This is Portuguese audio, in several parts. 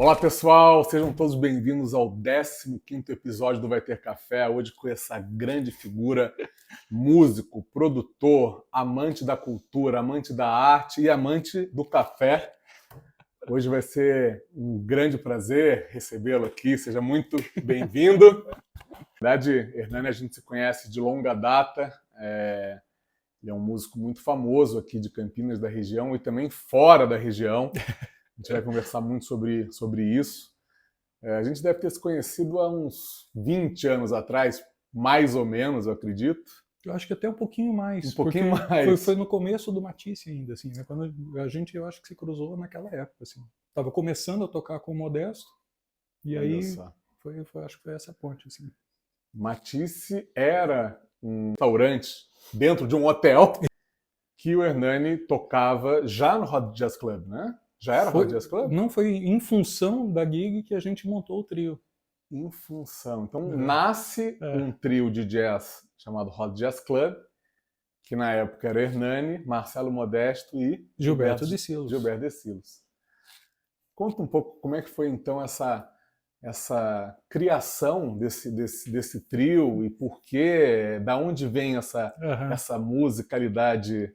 Olá pessoal, sejam todos bem-vindos ao 15º episódio do Vai Ter Café, hoje com essa grande figura, músico, produtor, amante da cultura, amante da arte e amante do café. Hoje vai ser um grande prazer recebê-lo aqui, seja muito bem-vindo. Na verdade, Hernani a gente se conhece de longa data, ele é um músico muito famoso aqui de Campinas, da região e também fora da região. A gente vai conversar muito sobre isso. A gente deve ter se conhecido há uns 20 anos atrás, mais ou menos, eu acredito. Eu acho que até um pouquinho mais. Um pouquinho mais. Foi no começo do Matisse ainda, assim, né? Quando a gente, eu acho que se cruzou naquela época, assim. Tava começando a tocar com o Modesto, e Olha aí só. acho que foi essa ponte, assim. Matisse era um restaurante dentro de um hotel que o Hernani tocava já no Hot Jazz Club, né? Já era Hot Jazz Club? Não, foi em função da gig que a gente montou o trio. Em função. Então nasce um trio de jazz chamado Hot Jazz Club, que na época era Hernani, Marcelo Modesto e Gilberto de Silos. Gilberto de Silos. Conta um pouco como é que foi então essa criação desse trio e por quê, da onde vem essa musicalidade.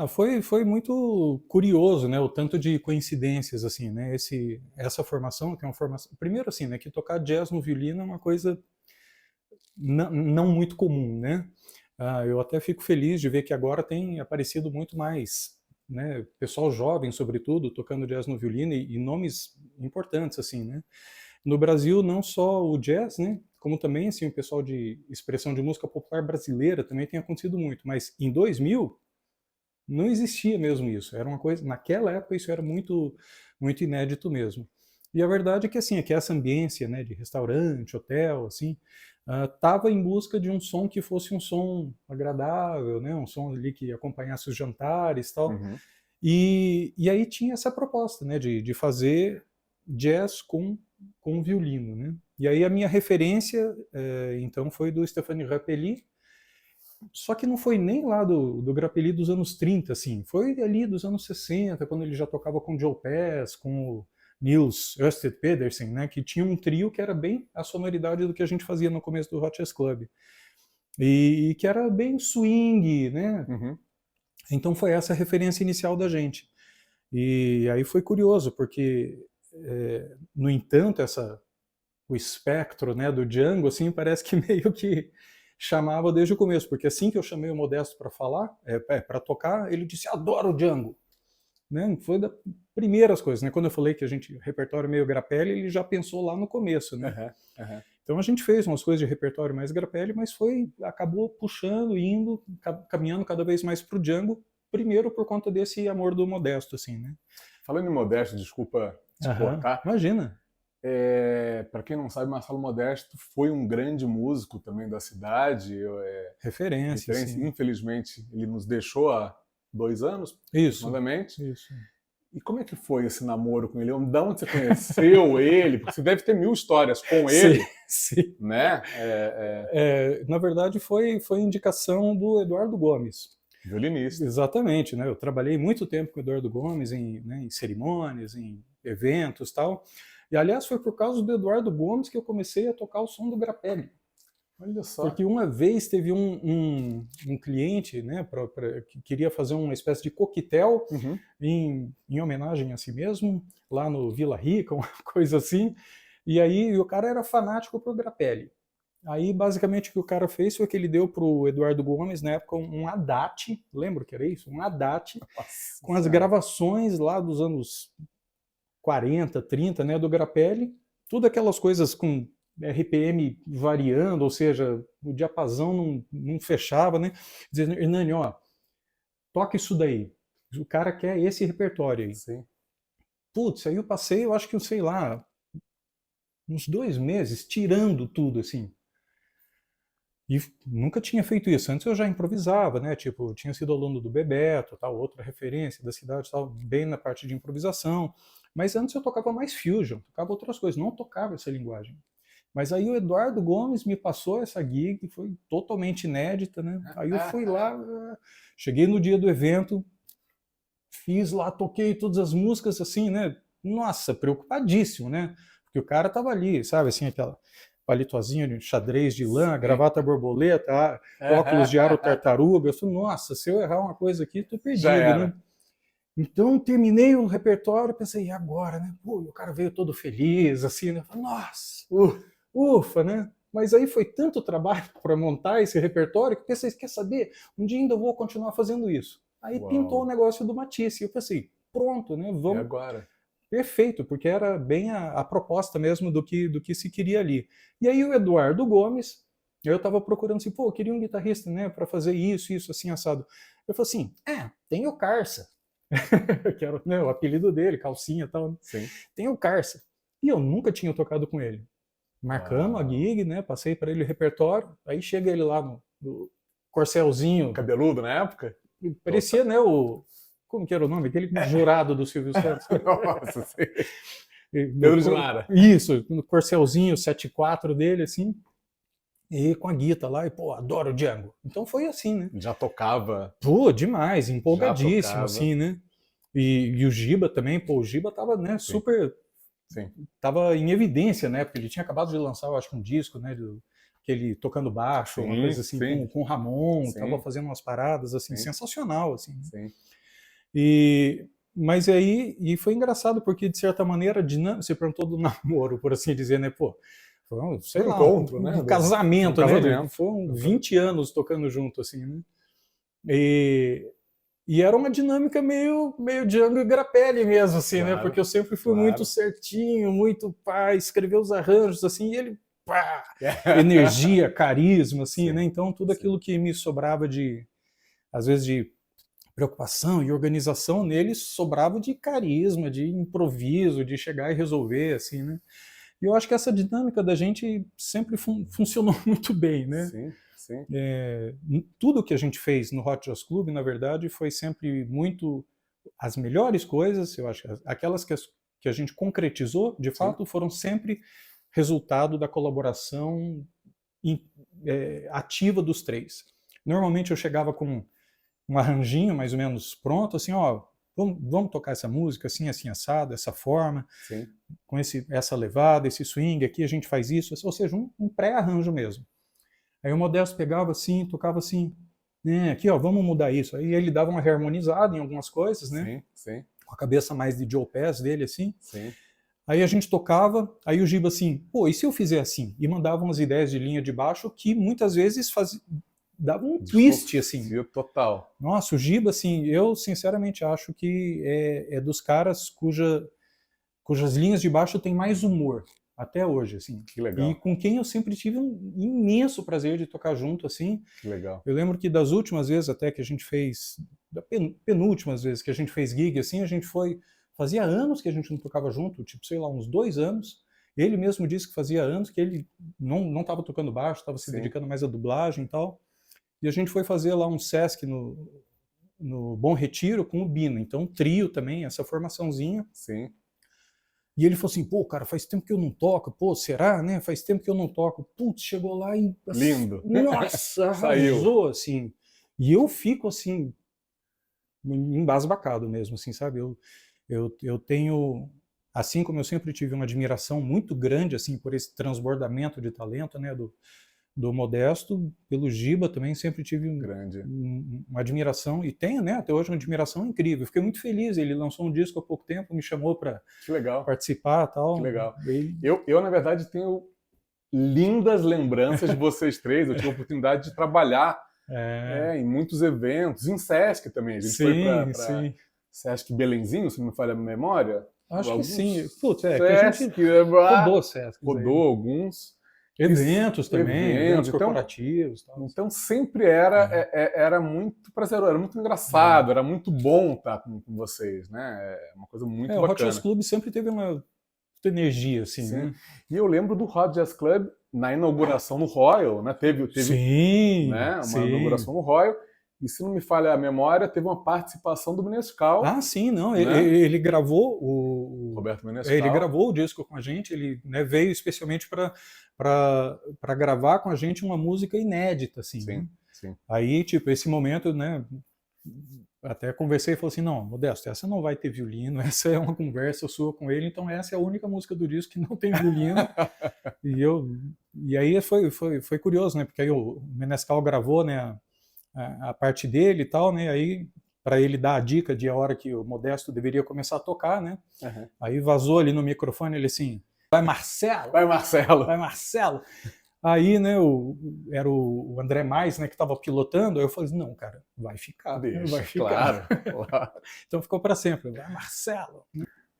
Foi muito curioso, né, o tanto de coincidências, assim, né, essa formação, que é uma formação, primeiro assim, né, que tocar jazz no violino é uma coisa não muito comum, né, eu até fico feliz de ver que agora tem aparecido muito mais, né, pessoal jovem, sobretudo, tocando jazz no violino e nomes importantes, assim, né. No Brasil, não só o jazz, né, como também, assim, o pessoal de expressão de música popular brasileira também tem acontecido muito, mas em 2000 não existia mesmo isso. Era uma coisa, naquela época isso era muito muito inédito mesmo. E a verdade é que assim, é que essa ambiência, né, de restaurante, hotel, assim, estava em busca de um som que fosse um som agradável, né, um som ali que acompanhasse os jantares, tal. Uhum. E aí tinha essa proposta, né, de fazer jazz com violino, né. E aí a minha referência, então, foi do Stéphane Grappelli. Só que não foi nem lá do Grappelli dos anos 30, assim, foi ali dos anos 60, quando ele já tocava com o Joe Pass, com o Niels Ørsted Pedersen, né, que tinha um trio que era bem a sonoridade do que a gente fazia no começo do Hot Jazz Club. E que era bem swing, né? Uhum. Então foi essa a referência inicial da gente. E aí foi curioso, porque, no entanto, o espectro, né, do Django, assim, parece que meio que chamava desde o começo, porque assim que eu chamei o Modesto para falar, para tocar, ele disse: adoro o Django. Né? Foi das primeiras coisas, né? Quando eu falei que a gente repertório meio Grappelli, ele já pensou lá no começo, né? Uhum. Então a gente fez umas coisas de repertório mais Grappelli, mas acabou puxando, indo, caminhando cada vez mais para o Django, primeiro por conta desse amor do Modesto, assim, né? Falando em Modesto, desculpa te cortar. Imagina. Para quem não sabe, Marcelo Modesto foi um grande músico também da cidade. Referência. Sim. Infelizmente, ele nos deixou há 2 anos, aproximadamente. Isso. E como é que foi esse namoro com ele? De onde você conheceu ele? Porque você deve ter mil histórias com ele. Sim. Né? Na verdade, foi indicação do Eduardo Gomes. Violinista. Exatamente, né? Eu trabalhei muito tempo com o Eduardo Gomes em cerimônias, em eventos e tal. E, aliás, foi por causa do Eduardo Gomes que eu comecei a tocar o som do Grappelli. Olha só. Porque uma vez teve um cliente, né, que queria fazer uma espécie de coquetel em homenagem a si mesmo, lá no Vila Rica, uma coisa assim. E aí o cara era fanático pro Grappelli. Aí, basicamente, o que o cara fez foi que ele deu pro Eduardo Gomes, na época, um ADAT, lembra que era isso? Um ADAT, com as gravações lá dos anos 40, 30, né, do Grappelli, tudo aquelas coisas com RPM variando, ou seja, o diapasão não fechava, né? Dizendo, Hernani, ó, toca isso daí. O cara quer esse repertório aí. Sim. Putz, aí eu passei, eu acho que, sei lá, uns 2 meses tirando tudo, assim. E nunca tinha feito isso. Antes eu já improvisava, né? Tipo, tinha sido aluno do Bebeto, tal, outra referência da cidade, tal, bem na parte de improvisação. Mas antes eu tocava mais fusion, tocava outras coisas, não tocava essa linguagem. Mas aí o Eduardo Gomes me passou essa gig, que foi totalmente inédita, né? Aí eu fui lá, cheguei no dia do evento, fiz lá, toquei todas as músicas, assim, né? nossa, preocupadíssimo, né? Porque o cara tava ali, sabe, assim, aquela palitozinho de xadrez de lã, gravata borboleta, óculos de aro tartaruga. Eu falei, nossa, se eu errar uma coisa aqui, tô Já perdido, era. né? Então, terminei o repertório, pensei, e agora, né? Pô, o cara veio todo feliz, assim, né? Falei, nossa, ufa, né? Mas aí foi tanto trabalho para montar esse repertório que pensei, quer saber? Um dia ainda vou continuar fazendo isso. Aí pintou o negócio do Matisse. E eu pensei, pronto, né? E Vamos. agora? Perfeito, porque era bem a proposta mesmo do que se queria ali. E aí o Eduardo Gomes, eu estava procurando assim, pô, eu queria um guitarrista, né, para fazer isso, assim, assado. Eu falei assim, tem o Carça, que era, né, o apelido dele, calcinha e tal. Sim. Tem o Carça. E eu nunca tinha tocado com ele. Marcamos a gig, né, passei para ele o repertório, aí chega ele lá no corcelzinho. Cabeludo na época? Parecia, né, como que era o nome? Aquele jurado do Silvio Santos. Nossa, sim. Pedro de Lara. Isso, no corcelzinho 7/4 dele, assim, e com a guitarra lá, e pô, adoro o Django. Então foi assim, né? Já tocava. Pô, demais, empolgadíssimo, tocava. assim, né? E o Giba também, pô, o Giba tava, né, super... Sim. Tava em evidência, né? Porque ele tinha acabado de lançar, eu acho, um disco, né? Aquele tocando baixo, uma coisa assim, com o Ramon, tava fazendo umas paradas, assim, sensacional, assim. Sim. Mas aí, e foi engraçado, porque de certa maneira, você perguntou do namoro, por assim dizer, né? Pô, foi sei lá, encontro, né? Um casamento, né? Casamento. Foram 20 anos tocando junto, assim, né? E era uma dinâmica meio Django e Grappelli mesmo, assim, né? Porque eu sempre fui muito certinho, muito pá, escrever os arranjos, assim, e ele, pá, energia, carisma, assim, né? Então, tudo aquilo que me sobrava às vezes, de preocupação e organização nele sobrava de carisma, de improviso, de chegar e resolver, assim, né? E eu acho que essa dinâmica da gente sempre funcionou muito bem, né? Sim, sim. Tudo que a gente fez no Hot Jazz Club, na verdade, foi sempre muito as melhores coisas, eu acho, aquelas que a gente concretizou, de fato, foram sempre resultado da colaboração ativa dos três. Normalmente eu chegava com um arranjinho mais ou menos pronto, assim, ó, vamos tocar essa música assim, assim, assado, dessa forma, com essa levada, esse swing aqui, a gente faz isso, ou seja, um pré-arranjo mesmo. Aí o Modesto pegava assim, tocava assim, aqui ó, vamos mudar isso. Aí ele dava uma reharmonizada em algumas coisas, né? Sim. Com a cabeça mais de Joe Pass dele, assim. Sim. Aí a gente tocava, aí o Giba assim, pô, e se eu fizer assim? E mandava umas ideias de linha de baixo que muitas vezes dava um twist, assim. Total. Nossa, o Giba, assim, eu sinceramente acho que é dos caras cujas linhas de baixo têm mais humor, até hoje, assim. Que legal. E com quem eu sempre tive um imenso prazer de tocar junto, assim. Que legal. Eu lembro que das últimas vezes até que a gente fez, da penúltimas vezes que a gente fez gig, assim, a gente fazia anos que a gente não tocava junto, tipo, sei lá, uns 2 anos. Ele mesmo disse que fazia anos que ele não estava tocando baixo, estava se dedicando mais à dublagem e tal. E a gente foi fazer lá um Sesc no Bom Retiro com o Bino. Então, trio também, essa formaçãozinha. Sim. E ele falou assim, pô, cara, faz tempo que eu não toco. Pô, será, né? Faz tempo que eu não toco. Putz, chegou lá e... Lindo. Nossa, arrasou, assim. E eu fico, assim, embasbacado mesmo, assim, sabe? Eu tenho... Assim como eu sempre tive uma admiração muito grande, assim, por esse transbordamento de talento, né, do Modesto, pelo Giba também sempre tive uma admiração, e tenho, né, até hoje uma admiração incrível. Fiquei muito feliz, ele lançou um disco há pouco tempo, me chamou para participar e tal. Que legal. Eu, na verdade, tenho lindas lembranças de vocês três. Eu tive a oportunidade de trabalhar em muitos eventos, em Sesc também. A gente foi para Sesc Belenzinho, se não me falha a memória. Acho que sim. Putz, que a gente rodou Sesc. Rodou alguns. Eventos também, eventos corporativos. Então sempre era muito prazeroso, era muito engraçado, era muito bom estar com vocês, né? É uma coisa muito bacana. O Hot Jazz Club sempre teve uma energia, assim, sim. Né? E eu lembro do Hot Jazz Club na inauguração no Royal, né? Teve né? Uma inauguração no Royal. E se não me falha a memória, teve uma participação do Menescal. Ah, sim, não. Né? Ele gravou Roberto Menescal. Ele gravou o disco com a gente, ele, né, veio especialmente para gravar com a gente uma música inédita, assim. Sim, né? sim. Aí, tipo, esse momento, né, até conversei e falei assim, não, Modesto, essa não vai ter violino, essa é uma conversa sua com ele, então essa é a única música do disco que não tem violino. E aí foi curioso, né? Porque aí o Menescal gravou, né, a parte dele e tal, né? Aí para ele dar a dica de a hora que o Modesto deveria começar a tocar, né? Uhum. Aí vazou ali no microfone, ele assim, vai Marcelo! Vai, Marcelo! Vai Marcelo! Aí, né, era o André Mais, né, que estava pilotando, aí eu falei, não, cara, vai ficar, Deixa, vai ficar. Claro. Então ficou para sempre, vai Marcelo!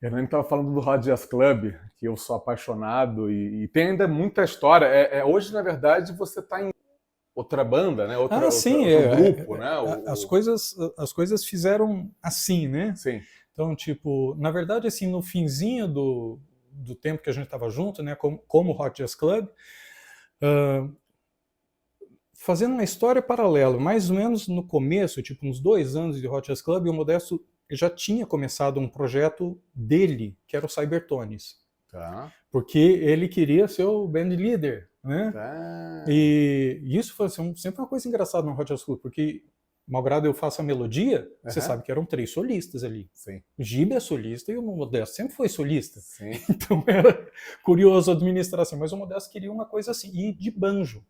Hernani estava falando do Hot Jazz Club, que eu sou apaixonado e tem ainda muita história. Hoje, na verdade, você está em outra banda, né? Outro grupo, né? As coisas fizeram assim, né? Sim. Então, tipo, na verdade, assim, no finzinho do tempo que a gente estava junto, né, como Hot Jazz Club, fazendo uma história paralela, mais ou menos no começo, tipo uns 2 anos de Hot Jazz Club, o Modesto já tinha começado um projeto dele, que era o Cybertones. Tá. Porque ele queria ser o band leader, né? Tá. E isso foi sempre uma coisa engraçada no Hot Jazz Club, porque malgrado eu faça a melodia, você sabe que eram 3 solistas ali. Sim. O Giba é solista e o Modesto sempre foi solista. Sim. Então era curioso administrar assim, mas o Modesto queria uma coisa assim, e de banjo.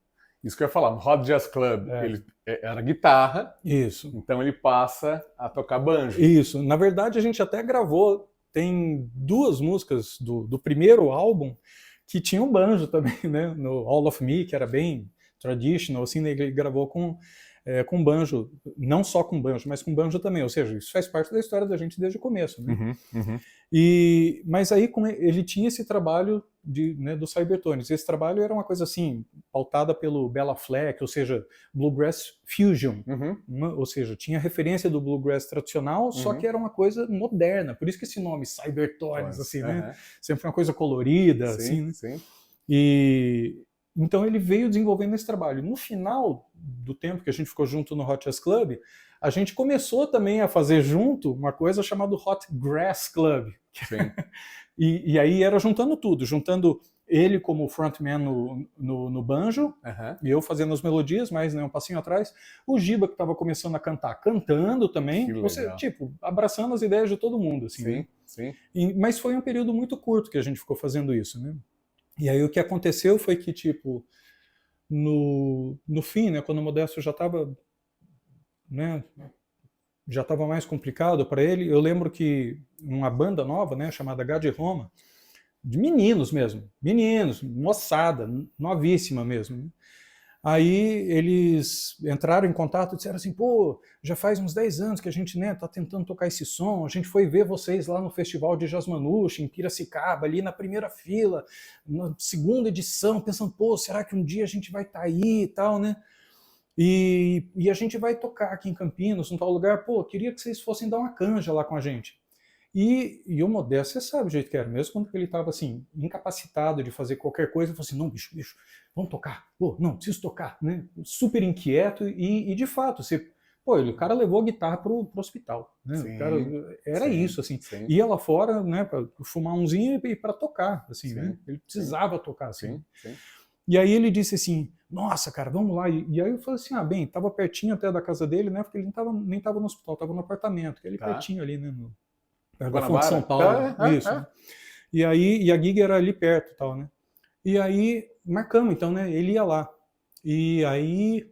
Isso que eu ia falar, no Hot Jazz Club, ele era guitarra, isso. Então ele passa a tocar banjo. Isso. Na verdade, a gente até gravou, tem 2 músicas do primeiro álbum que tinham banjo também, né? No All of Me, que era bem traditional, assim, ele gravou com banjo, não só com banjo, mas com banjo também, ou seja, isso faz parte da história da gente desde o começo, né? Mas aí ele tinha esse trabalho do Cybertones, esse trabalho era uma coisa assim, pautada pelo Bela Fleck, ou seja, Bluegrass Fusion, ou seja, tinha referência do Bluegrass tradicional, só que era uma coisa moderna, por isso que esse nome Cybertones, assim, né? Sempre uma coisa colorida, sim, assim, né? Sim. Então ele veio desenvolvendo esse trabalho. No final do tempo que a gente ficou junto no Hot Jazz Club, a gente começou também a fazer junto uma coisa chamada Hot Grass Club. Sim. e aí era juntando tudo, juntando ele como frontman no banjo, e eu fazendo as melodias, mas um passinho atrás, o Giba que estava começando a cantar, cantando também, tipo, abraçando as ideias de todo mundo. Assim, sim, né? sim. Mas foi um período muito curto que a gente ficou fazendo isso, né? E aí o que aconteceu foi que, tipo, no fim, né, quando o Modesto já estava, né, já estava mais complicado para ele, eu lembro que uma banda nova, né, chamada Gade Roma, de meninos mesmo, moçada, novíssima mesmo, né? Aí eles entraram em contato e disseram assim, pô, já faz uns 10 anos que a gente, né, tá tentando tocar esse som, a gente foi ver vocês lá no Festival de Jazz Manouche, em Piracicaba, ali na primeira fila, na 2ª edição, pensando, pô, será que um dia a gente vai estar aí e tal, né? E a gente vai tocar aqui em Campinas, num tal lugar, pô, queria que vocês fossem dar uma canja lá com a gente. E o Modesto, você sabe o jeito que era, mesmo quando ele estava assim, incapacitado de fazer qualquer coisa, ele falou assim, não, bicho, vamos tocar, pô, não, preciso tocar, né? Super inquieto e de fato, o cara levou a guitarra pro hospital, né? Sim, o cara, era isso, assim, ia lá fora, né, para fumar umzinho e para tocar, assim, né? Ele precisava tocar, assim. Sim. E aí ele disse assim, nossa, cara, vamos lá. E aí eu falei assim, bem, tava pertinho até da casa dele, né? Porque ele nem tava no hospital, tava no apartamento, que é ali pertinho ali, né? Da Fonte de São Paulo. Isso. Né? E aí, a gig era ali perto e tal, né? E aí marcamos, então, né? Ele ia lá. E aí,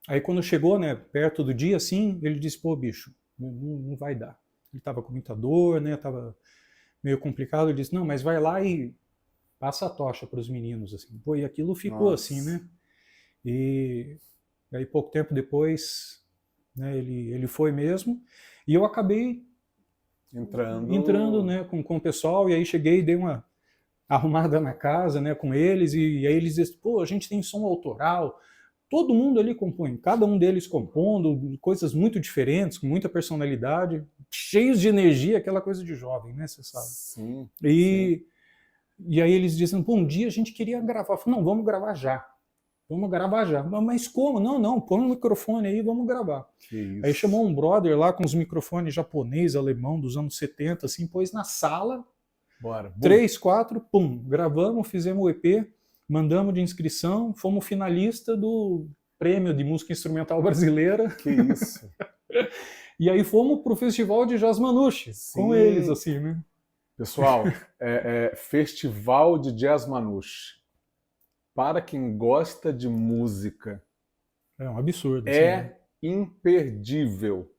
aí quando chegou, né, perto do dia, assim, ele disse, pô, bicho, não vai dar. Ele tava com muita dor, né? Tava meio complicado. Ele disse, não, mas vai lá e passa a tocha para os meninos, assim. Pô, e aquilo ficou assim, né? E aí pouco tempo depois, né, ele foi mesmo. E eu acabei entrando, né, com o pessoal, e aí cheguei e dei uma arrumada na casa, né, com eles, e aí eles dizem, pô, a gente tem som autoral, todo mundo ali compõe, cada um deles compondo, coisas muito diferentes, com muita personalidade, cheios de energia, aquela coisa de jovem, né, você sabe. Sim. E aí eles dizem, pô, um dia a gente queria gravar. Eu falei, não, vamos gravar já. Vamos gravar já. Mas como? Não, põe um microfone aí, vamos gravar. Aí chamou um brother lá com os microfones japonês, alemão, dos anos 70, assim, pôs na sala. Bora. 3, 4, pum, gravamos, fizemos o EP, mandamos de inscrição, fomos finalista do prêmio de música instrumental brasileira. Que isso. E aí fomos pro Festival de Jazz Manouche, com eles, assim, né? Pessoal, Festival de Jazz Manouche. Para quem gosta de música, É um absurdo. é Assim, né? imperdível.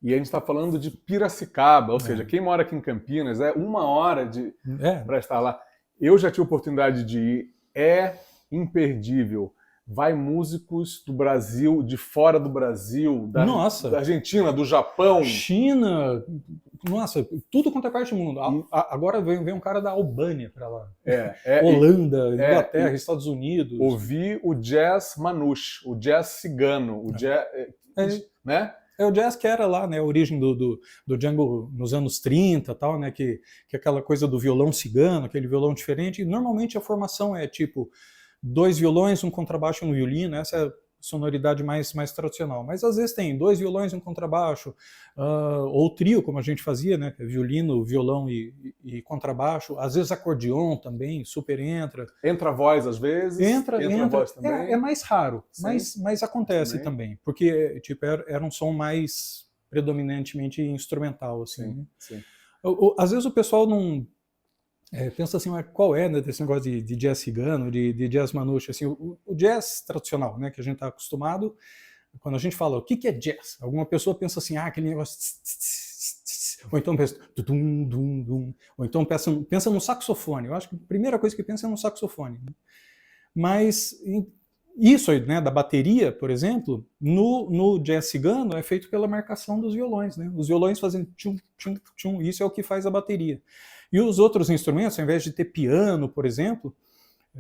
E a gente está falando de Piracicaba, ou seja, quem mora aqui em Campinas, é 1 hora para estar lá. Eu já tive a oportunidade de ir, é imperdível. Vai músicos do Brasil, de fora do Brasil, da Argentina, do Japão. China, nossa, tudo quanto é parte do mundo. Agora vem um cara da Albânia para lá. Holanda, Inglaterra, Estados Unidos. Ouvi o jazz manouche, o jazz cigano, o jazz... né? É o jazz que era lá, né, a origem do Django nos anos 30, tal, né, que é aquela coisa do violão cigano, aquele violão diferente. E normalmente a formação é tipo 2 violões, um contrabaixo e um violino, essa é a sonoridade mais tradicional. Mas às vezes tem 2 violões e um contrabaixo, ou trio, como a gente fazia, né, violino, violão e contrabaixo. Às vezes acordeon também, super entra. Entra voz às vezes? Entra voz também? É mais raro, mas acontece também. Porque tipo, era um som mais predominantemente instrumental. Assim, sim. Às vezes o pessoal não... pensa assim, mas qual é, né, desse negócio de jazz cigano, de jazz manouche, assim, o jazz tradicional, né, que a gente está acostumado, quando a gente fala o que é jazz, alguma pessoa pensa assim, aquele negócio, ou então pensa, ou então pensa no saxofone. Eu acho que a primeira coisa que pensa é no saxofone. Né? Mas isso aí, né, da bateria, por exemplo, no jazz cigano é feito pela marcação dos violões, né? Os violões fazem tchum, tchum, tchum, isso é o que faz a bateria. E os outros instrumentos, ao invés de ter piano, por exemplo,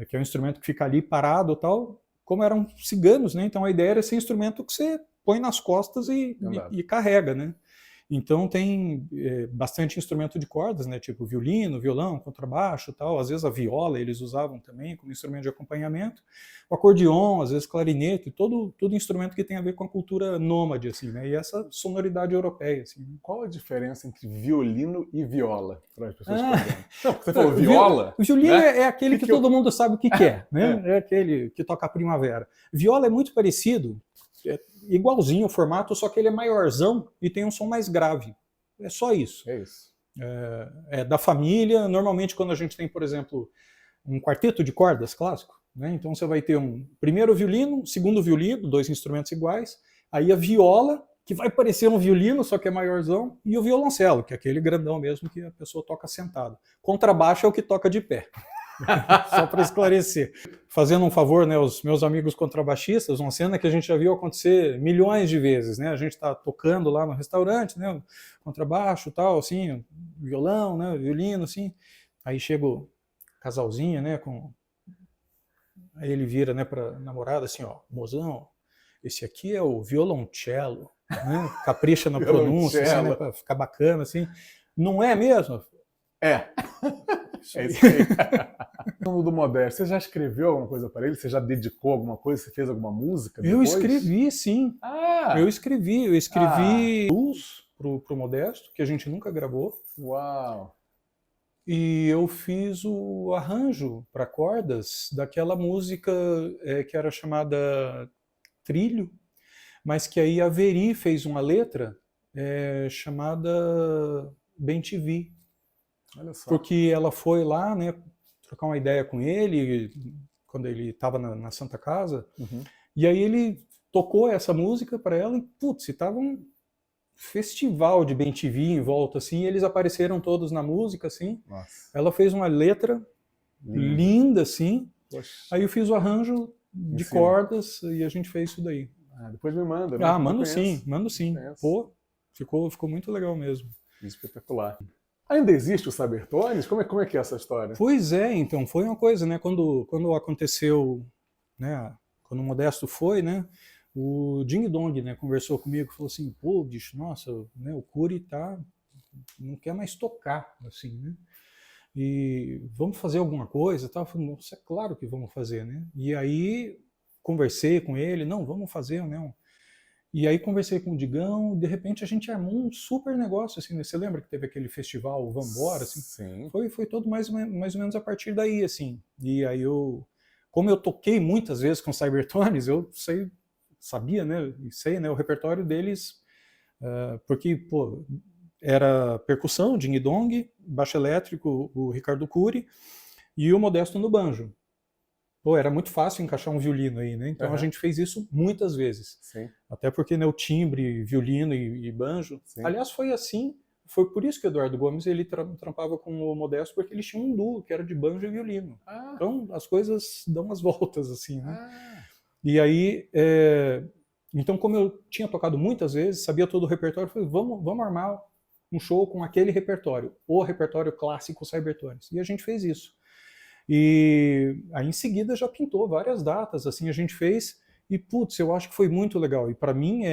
que é um instrumento que fica ali parado e tal, como eram ciganos, né? Então a ideia era esse instrumento que você põe nas costas e carrega, né? Então tem bastante instrumento de cordas, né? Tipo violino, violão, contrabaixo, tal. Às vezes a viola eles usavam também como instrumento de acompanhamento. O acordeon, às vezes clarinete, todo instrumento que tem a ver com a cultura nômade, assim, né? E essa sonoridade europeia, assim. Qual a diferença entre violino e viola para as pessoas entenderem? Não, porque você falou viola. O violino, né? É aquele que todo mundo sabe o que é, né? É aquele que toca a primavera. Viola é muito parecido. Igualzinho o formato, só que ele é maiorzão e tem um som mais grave. É só isso. É isso. É da família. Normalmente, quando a gente tem, por exemplo, um quarteto de cordas clássico, né? Então você vai ter um primeiro violino, segundo violino, 2 instrumentos iguais, aí a viola, que vai parecer um violino, só que é maiorzão, e o violoncelo, que é aquele grandão mesmo que a pessoa toca sentada. Contrabaixo é o que toca de pé. Só para esclarecer. Fazendo um favor, né, aos meus amigos contrabaixistas, uma cena que a gente já viu acontecer milhões de vezes, né? A gente está tocando lá no restaurante, né, contrabaixo, tal, assim, violão, né, violino, assim. Aí chega o casalzinho, né, aí ele vira, né, para namorada, assim, ó, mozão, esse aqui é o violoncello, né? Capricha na pronúncia, assim, né, para ficar bacana, assim. Não é mesmo? É isso aí. Do Modesto, você já escreveu alguma coisa para ele? Você já dedicou alguma coisa? Você fez alguma música depois? Eu escrevi, sim. Eu escrevi blues pro Modesto, que a gente nunca gravou. Uau! E eu fiz o arranjo para cordas daquela música que era chamada Trilho, mas que aí a Veri fez uma letra chamada Bem Te Vi. Olha só. Porque ela foi lá, né, trocar uma ideia com ele, quando ele estava na Santa Casa, e aí ele tocou essa música para ela e, putz, estava um festival de Bem Te Vi em volta, assim, e eles apareceram todos na música, assim. Nossa. Ela fez uma letra linda assim, Poxa. Aí eu fiz o arranjo de cordas e a gente fez isso daí. Depois me manda. Mando sim. Pô, ficou muito legal mesmo. Espetacular. Ainda existe o Sabertones? Como é que é essa história? Pois é, então, foi uma coisa, né, quando aconteceu, né, quando o Modesto foi, né, o Ding Dong, né, conversou comigo, falou assim, pô, bicho, nossa, né, o Curi não quer mais tocar, assim, né, e vamos fazer alguma coisa, tal. Eu falei, nossa, é claro que vamos fazer, né, e aí conversei com ele, não, vamos fazer, né, e aí conversei com o Digão, de repente a gente armou um super negócio, assim, né? Você lembra que teve aquele festival Vambora, assim? Sim. Foi todo mais ou menos a partir daí, assim. E aí como eu toquei muitas vezes com Cybertones, eu sei sabia, né, e sei, né, o repertório deles, porque, pô, era percussão, ding-dong, baixo elétrico, o Ricardo Cury, e o Modesto no banjo. Pô, era muito fácil encaixar um violino aí, né? Então a gente fez isso muitas vezes. Sim. Até porque, né, o timbre, violino e banjo. Sim. Aliás, foi por isso que o Eduardo Gomes ele trampava com o Modesto, porque eles tinham um duo que era de banjo e violino. Então as coisas dão umas voltas assim, né? E aí, então como eu tinha tocado muitas vezes, sabia todo o repertório, eu falei, vamos armar um show com aquele repertório, o repertório clássico Cybertones. E a gente fez isso. E aí em seguida já pintou várias datas, assim, a gente fez, e putz, eu acho que foi muito legal. E para mim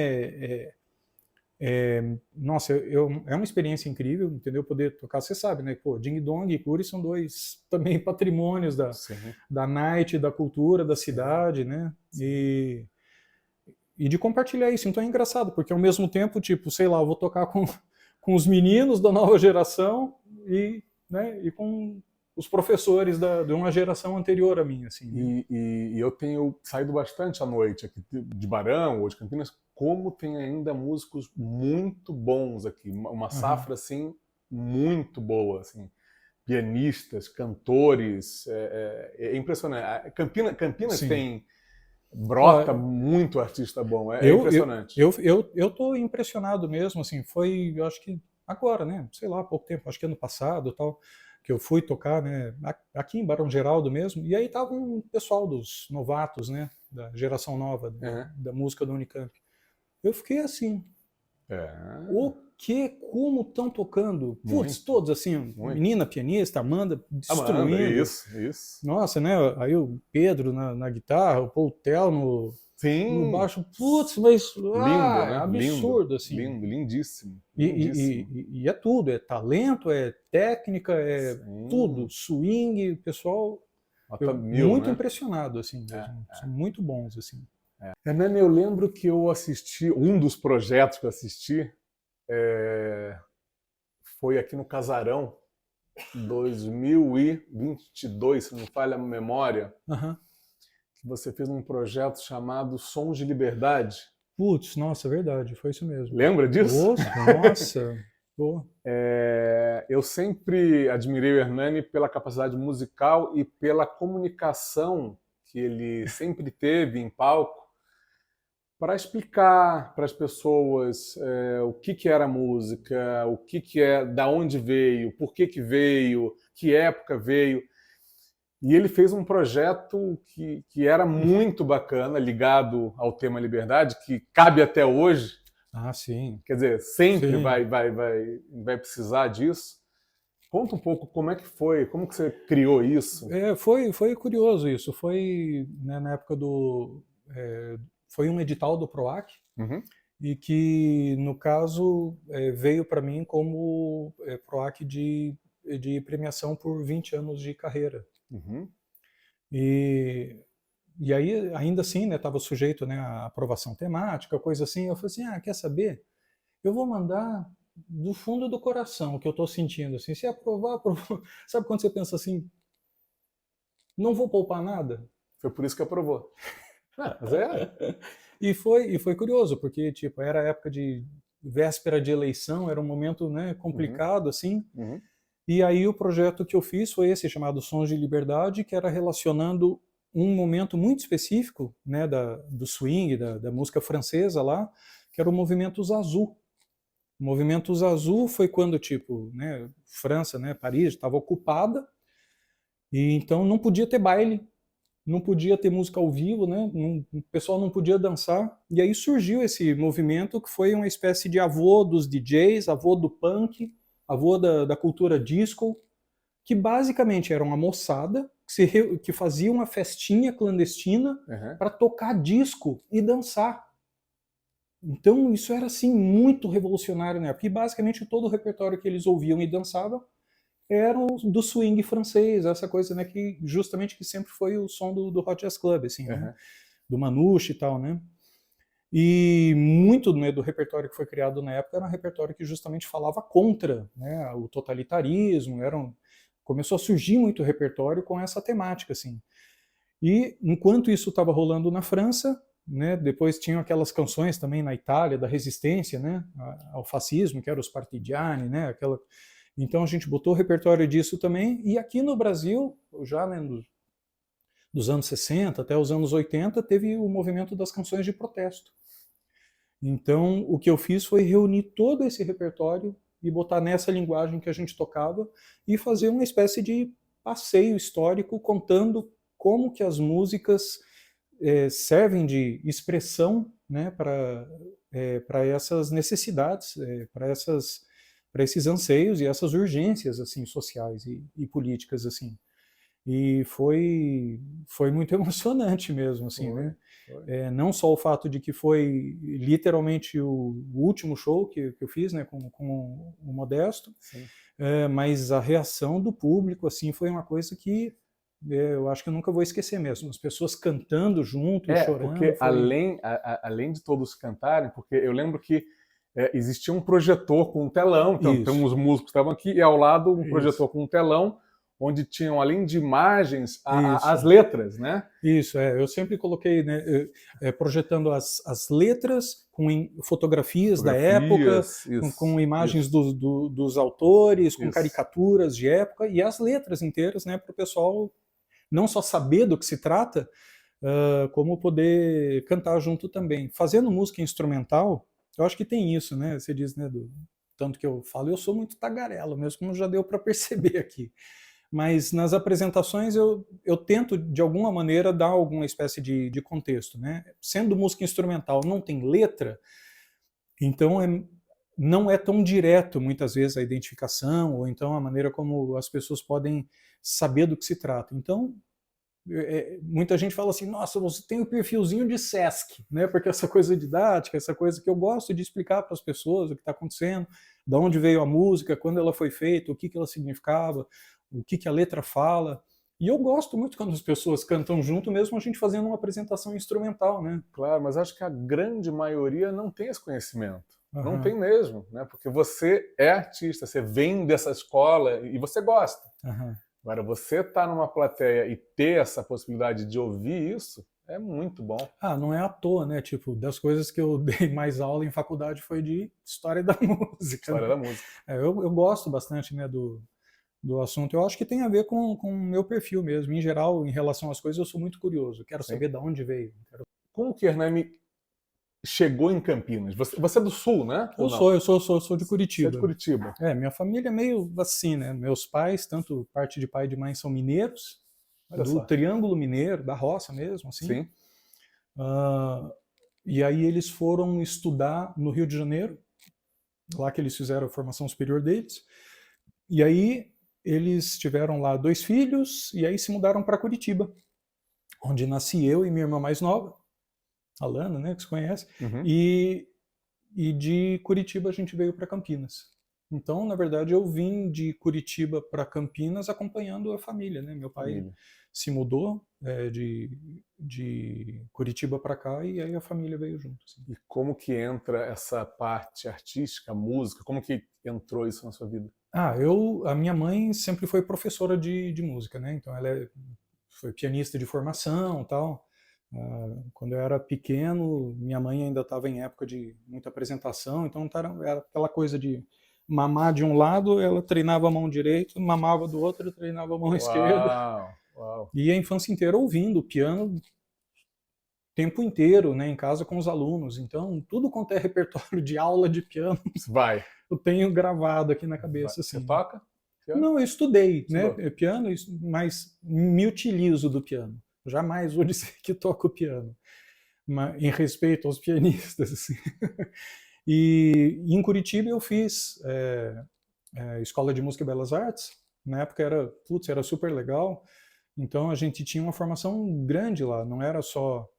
nossa, é uma experiência incrível, entendeu? Poder tocar, você sabe, né? Pô, Ding Dong e Cury são dois também patrimônios da night, da cultura, da cidade, né? E de compartilhar isso. Então é engraçado, porque ao mesmo tempo, tipo, sei lá, eu vou tocar com os meninos da nova geração né, e com os professores de uma geração anterior a mim, assim. Né? E eu tenho saído bastante à noite aqui de Barão ou de Campinas, como tem ainda músicos muito bons aqui, uma safra assim muito boa, assim, pianistas, cantores, é impressionante. Campinas tem brota muito artista bom, é impressionante. Eu tô impressionado mesmo, assim, eu acho que agora, né, sei lá, há pouco tempo, acho que ano passado, tal, que eu fui tocar, né, aqui em Barão Geraldo mesmo, e aí tava um pessoal dos novatos, né, da geração nova, da música do Unicamp. Eu fiquei assim, como estão tocando? Putz, todos assim, menina pianista, Amanda destruindo. Isso. Nossa, né, aí o Pedro na guitarra, o Paul Tel no baixo, putz, mas lindo, né? absurdo, assim. Lindo, lindíssimo. E é tudo, é talento, é técnica, tudo, swing, o pessoal muito impressionado, assim, mesmo. São muito bons, assim. Hernani, eu lembro que eu assisti, um dos projetos que eu assisti foi aqui no Casarão, 2022, se não me falha a memória, que você fez um projeto chamado Sons de Liberdade. Putz, nossa, verdade, foi isso mesmo. Lembra disso? Nossa! Eu sempre admirei o Hernani pela capacidade musical e pela comunicação que ele sempre teve em palco para explicar para as pessoas o que era música, o que é, da onde veio, por que veio, que época veio. E ele fez um projeto que era muito bacana, ligado ao tema liberdade, que cabe até hoje. Ah, sim. Quer dizer, sempre vai precisar disso. Conta um pouco como é que foi, como que você criou isso? Foi curioso isso. Foi, né, na época foi um edital do PROAC, e que, no caso, veio para mim como PROAC de premiação por 20 anos de carreira. E aí, ainda assim, estava sujeito, né, à aprovação temática, coisa assim. Eu falei assim, quer saber? Eu vou mandar do fundo do coração o que eu estou sentindo. Assim, se aprovar, aprovou. Sabe quando você pensa assim, não vou poupar nada? Foi por isso que aprovou. Mas E foi curioso, porque tipo, era a época de véspera de eleição, era um momento, né, complicado, assim. E aí o projeto que eu fiz foi esse, chamado Sons de Liberdade, que era relacionando um momento muito específico, né, do swing, da música francesa lá, que era o movimento Zazu. O movimento Zazu foi quando, tipo, né, França, né, Paris estava ocupada, e então não podia ter baile, não podia ter música ao vivo, né, o pessoal não podia dançar, e aí surgiu esse movimento que foi uma espécie de avô dos DJs, avô do punk, avô da cultura disco, que basicamente era uma moçada que fazia uma festinha clandestina para tocar disco e dançar. Então isso era assim muito revolucionário na época. E basicamente todo o repertório que eles ouviam e dançavam era do swing francês, essa coisa, né, que justamente que sempre foi o som do Hot Jazz Club, assim, né, do Manouche e tal, né. E muito, né, do repertório que foi criado na época era um repertório que justamente falava contra, né, o totalitarismo, começou a surgir muito repertório com essa temática, assim. E enquanto isso estava rolando na França, né? Depois tinham aquelas canções também na Itália da resistência, né? Ao fascismo, que eram os partigiani, né? Então a gente botou o repertório disso também. E aqui no Brasil, já, né, dos anos 60 até os anos 80, teve o movimento das canções de protesto. Então o que eu fiz foi reunir todo esse repertório e botar nessa linguagem que a gente tocava e fazer uma espécie de passeio histórico contando como que as músicas servem de expressão, né, para essas necessidades, para esses anseios e essas urgências assim sociais e políticas assim. E foi muito emocionante mesmo, assim, né? Não só o fato de que foi literalmente o último show que eu fiz, né, com o Modesto, mas a reação do público, assim, foi uma coisa que eu acho que eu nunca vou esquecer mesmo. As pessoas cantando junto e chorando. Porque além de todos cantarem, porque eu lembro que existia um projetor com um telão, então tem uns músicos que estavam aqui, e ao lado um projetor com um telão, onde tinham, além de imagens, as letras, né? Isso, eu sempre coloquei, né, projetando as letras com fotografias da época, com imagens dos autores, com caricaturas de época, e as letras inteiras, né, para o pessoal não só saber do que se trata, como poder cantar junto também. Fazendo música instrumental, eu acho que tem isso, né? Você diz, né, tanto que eu falo, eu sou muito tagarelo mesmo, como já deu para perceber aqui. Mas nas apresentações eu tento, de alguma maneira, dar alguma espécie de contexto, né? Sendo música instrumental, não tem letra, então não é tão direto, muitas vezes, a identificação, ou então a maneira como as pessoas podem saber do que se trata. Então, muita gente fala assim, nossa, você tem o perfilzinho de Sesc, né? Porque essa coisa didática, essa coisa que eu gosto de explicar para as pessoas o que está acontecendo, de onde veio a música, quando ela foi feita, o que ela significava, o que a letra fala. E eu gosto muito quando as pessoas cantam junto, mesmo a gente fazendo uma apresentação instrumental, né? Claro, mas acho que a grande maioria não tem esse conhecimento. Não tem mesmo, né? Porque você é artista, você vem dessa escola e você gosta. Agora, você estar numa plateia e ter essa possibilidade de ouvir isso é muito bom. Não é à toa, né? Tipo, das coisas que eu dei mais aula em faculdade foi de história da música. História da música. Eu gosto bastante, né, do assunto. Eu acho que tem a ver com o meu perfil mesmo. Em geral, em relação às coisas, eu sou muito curioso. Quero saber de onde veio. Como que Hernani chegou em Campinas? Você é do Sul, né? Eu sou de Curitiba. Você é de Curitiba. Minha família é meio assim, né? Meus pais, tanto parte de pai e de mãe, são mineiros, do Triângulo Mineiro, da roça mesmo, assim. Sim. E aí eles foram estudar no Rio de Janeiro, lá que eles fizeram a formação superior deles. E aí eles tiveram lá 2 filhos e aí se mudaram para Curitiba, onde nasci eu e minha irmã mais nova, a Lana, né, que você conhece. E de Curitiba a gente veio para Campinas. Então, na verdade, eu vim de Curitiba para Campinas acompanhando a família, né? Meu pai se mudou de Curitiba para cá e aí a família veio junto. Assim. E como que entra essa parte artística, música? Como que entrou isso na sua vida? A minha mãe sempre foi professora de música, né? Então ela foi pianista de formação, tal. Quando eu era pequeno, minha mãe ainda estava em época de muita apresentação, então era aquela coisa de mamar de um lado, ela treinava a mão direita, mamava do outro, treinava a mão esquerda. Uau. E a infância inteira ouvindo piano o tempo inteiro, né, em casa com os alunos. Então, tudo quanto é repertório de aula de piano, eu tenho gravado aqui na cabeça. Assim. Você toca? Piano? Não, eu estudei, né, piano, mas me utilizo do piano. Jamais vou dizer que toco piano, mas, em respeito aos pianistas. Assim. E em Curitiba eu fiz Escola de Música e Belas Artes. Na época era super legal. Então a gente tinha uma formação grande lá. Não era só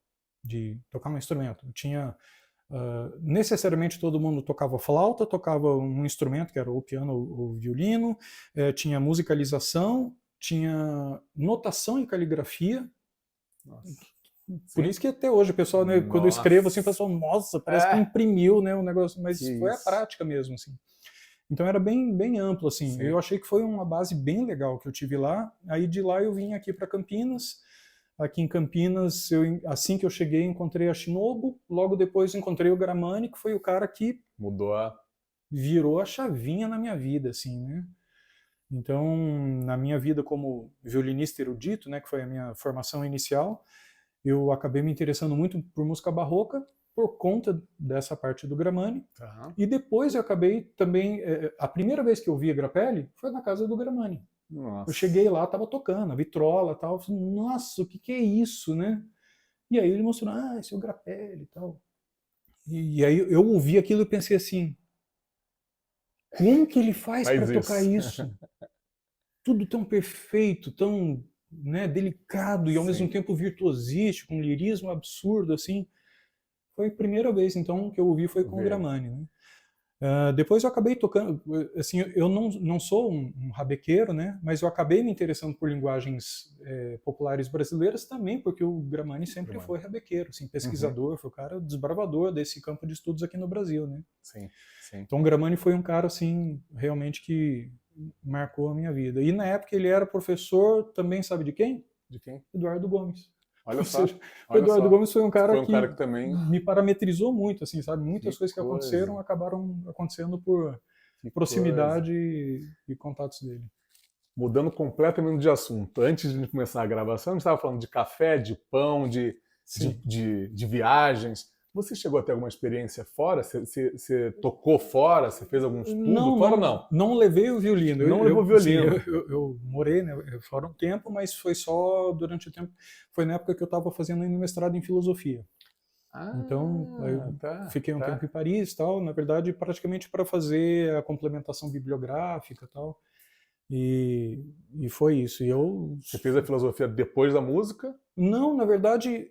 de tocar um instrumento. Tinha necessariamente todo mundo tocava flauta, tocava um instrumento que era o piano ou o violino. Tinha musicalização, tinha notação e caligrafia. Nossa. Por isso que até hoje o pessoal, né, quando eu escrevo assim, o pessoal, nossa, parece que imprimiu, né, um negócio, mas foi a prática mesmo, assim. Então era bem amplo, assim. Eu achei que foi uma base bem legal que eu tive lá. Aí de lá eu vim aqui para Campinas, aqui em Campinas, assim que eu cheguei, encontrei a Shinobu, logo depois encontrei o Gramani, que foi o cara que virou a chavinha na minha vida, assim, né? Então, na minha vida como violinista erudito, né, que foi a minha formação inicial, eu acabei me interessando muito por música barroca por conta dessa parte do Gramani. E depois eu acabei também... a primeira vez que eu vi a Grappelli foi na casa do Gramani. Nossa. Eu cheguei lá, tava tocando, a vitrola e tal. Eu falei, nossa, o que é isso, né? E aí ele mostrou, esse é o Grappelli e tal. E aí eu ouvi aquilo e pensei assim, como que ele faz para tocar isso? Tudo tão perfeito, tão, né, delicado e ao mesmo tempo virtuosístico, um lirismo absurdo, assim. Foi a primeira vez, então, que eu ouvi foi com o Gramani, né? Depois eu acabei tocando, assim, eu não sou um rabequeiro, né? Mas eu acabei me interessando por linguagens populares brasileiras também, porque o Gramani sempre foi rabequeiro, assim, pesquisador, foi o cara desbravador desse campo de estudos aqui no Brasil, né? Sim. Então o Gramani foi um cara, assim, realmente que marcou a minha vida. E na época ele era professor também, sabe de quem? De quem? Eduardo Gomes. Olha só. O Eduardo Gomes foi um cara que também me parametrizou muito, assim, sabe? Muitas coisas que aconteceram acabaram acontecendo por proximidade e contatos dele. Mudando completamente de assunto, antes de começar a gravação, a gente estava falando de café, de pão, de viagens. Você chegou a ter alguma experiência fora? Você tocou fora? Você fez algum estudo fora ou não? Não levei o violino. Não levou o violino. Eu morei, né, fora um tempo, mas foi só durante o tempo. Foi na época que eu estava fazendo ainda mestrado em filosofia. Então, eu fiquei um tempo em Paris, tal, na verdade, praticamente para fazer a complementação bibliográfica, tal. E foi isso. Você fez a filosofia depois da música? Não, na verdade,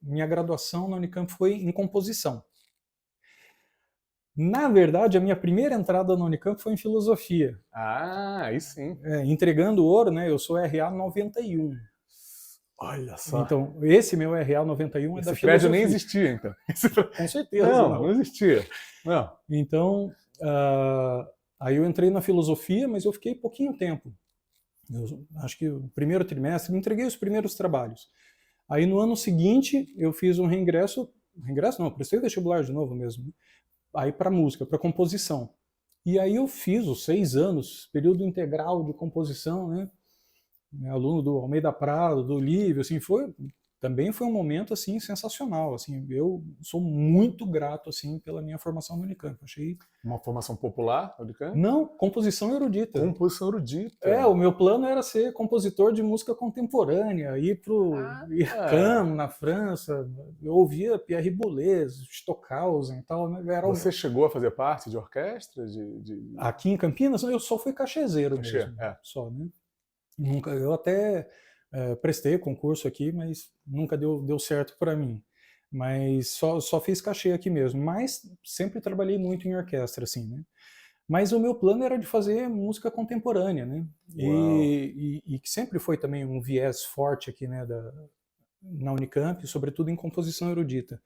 minha graduação na Unicamp foi em composição. Na verdade, a minha primeira entrada na Unicamp foi em filosofia. Aí sim. Entregando ouro, né? Eu sou RA 91. Olha só. Então, esse meu RA 91 é da filosofia. Esse prédio nem existia, então. Com certeza. Não existia. Não. Então, aí eu entrei na filosofia, mas eu fiquei pouquinho tempo. Eu acho que o primeiro trimestre, entreguei os primeiros trabalhos. Aí no ano seguinte, eu fiz um reingresso não, prestei vestibular de novo mesmo. Aí para música, para composição. E aí eu fiz os 6 anos, período integral de composição, né? Aluno do Almeida Prado, do Olívio, assim, também foi um momento assim sensacional, assim, eu sou muito grato assim pela minha formação no Unicamp. Achei uma formação popular, Unicamp? Não, composição erudita. Composição erudita. O meu plano era ser compositor de música contemporânea, ir pro IRCAM na França, eu ouvia Pierre Boulez, Stockhausen e tal, né? Você chegou a fazer parte de orquestra? Aqui em Campinas, eu só fui cachezeiro mesmo, só, né? Nunca, eu até prestei concurso aqui, mas nunca deu certo para mim. Mas só fiz cachê aqui mesmo. Mas sempre trabalhei muito em orquestra, assim, né? Mas o meu plano era de fazer música contemporânea, né? E que sempre foi também um viés forte aqui, né, na Unicamp, sobretudo em composição erudita.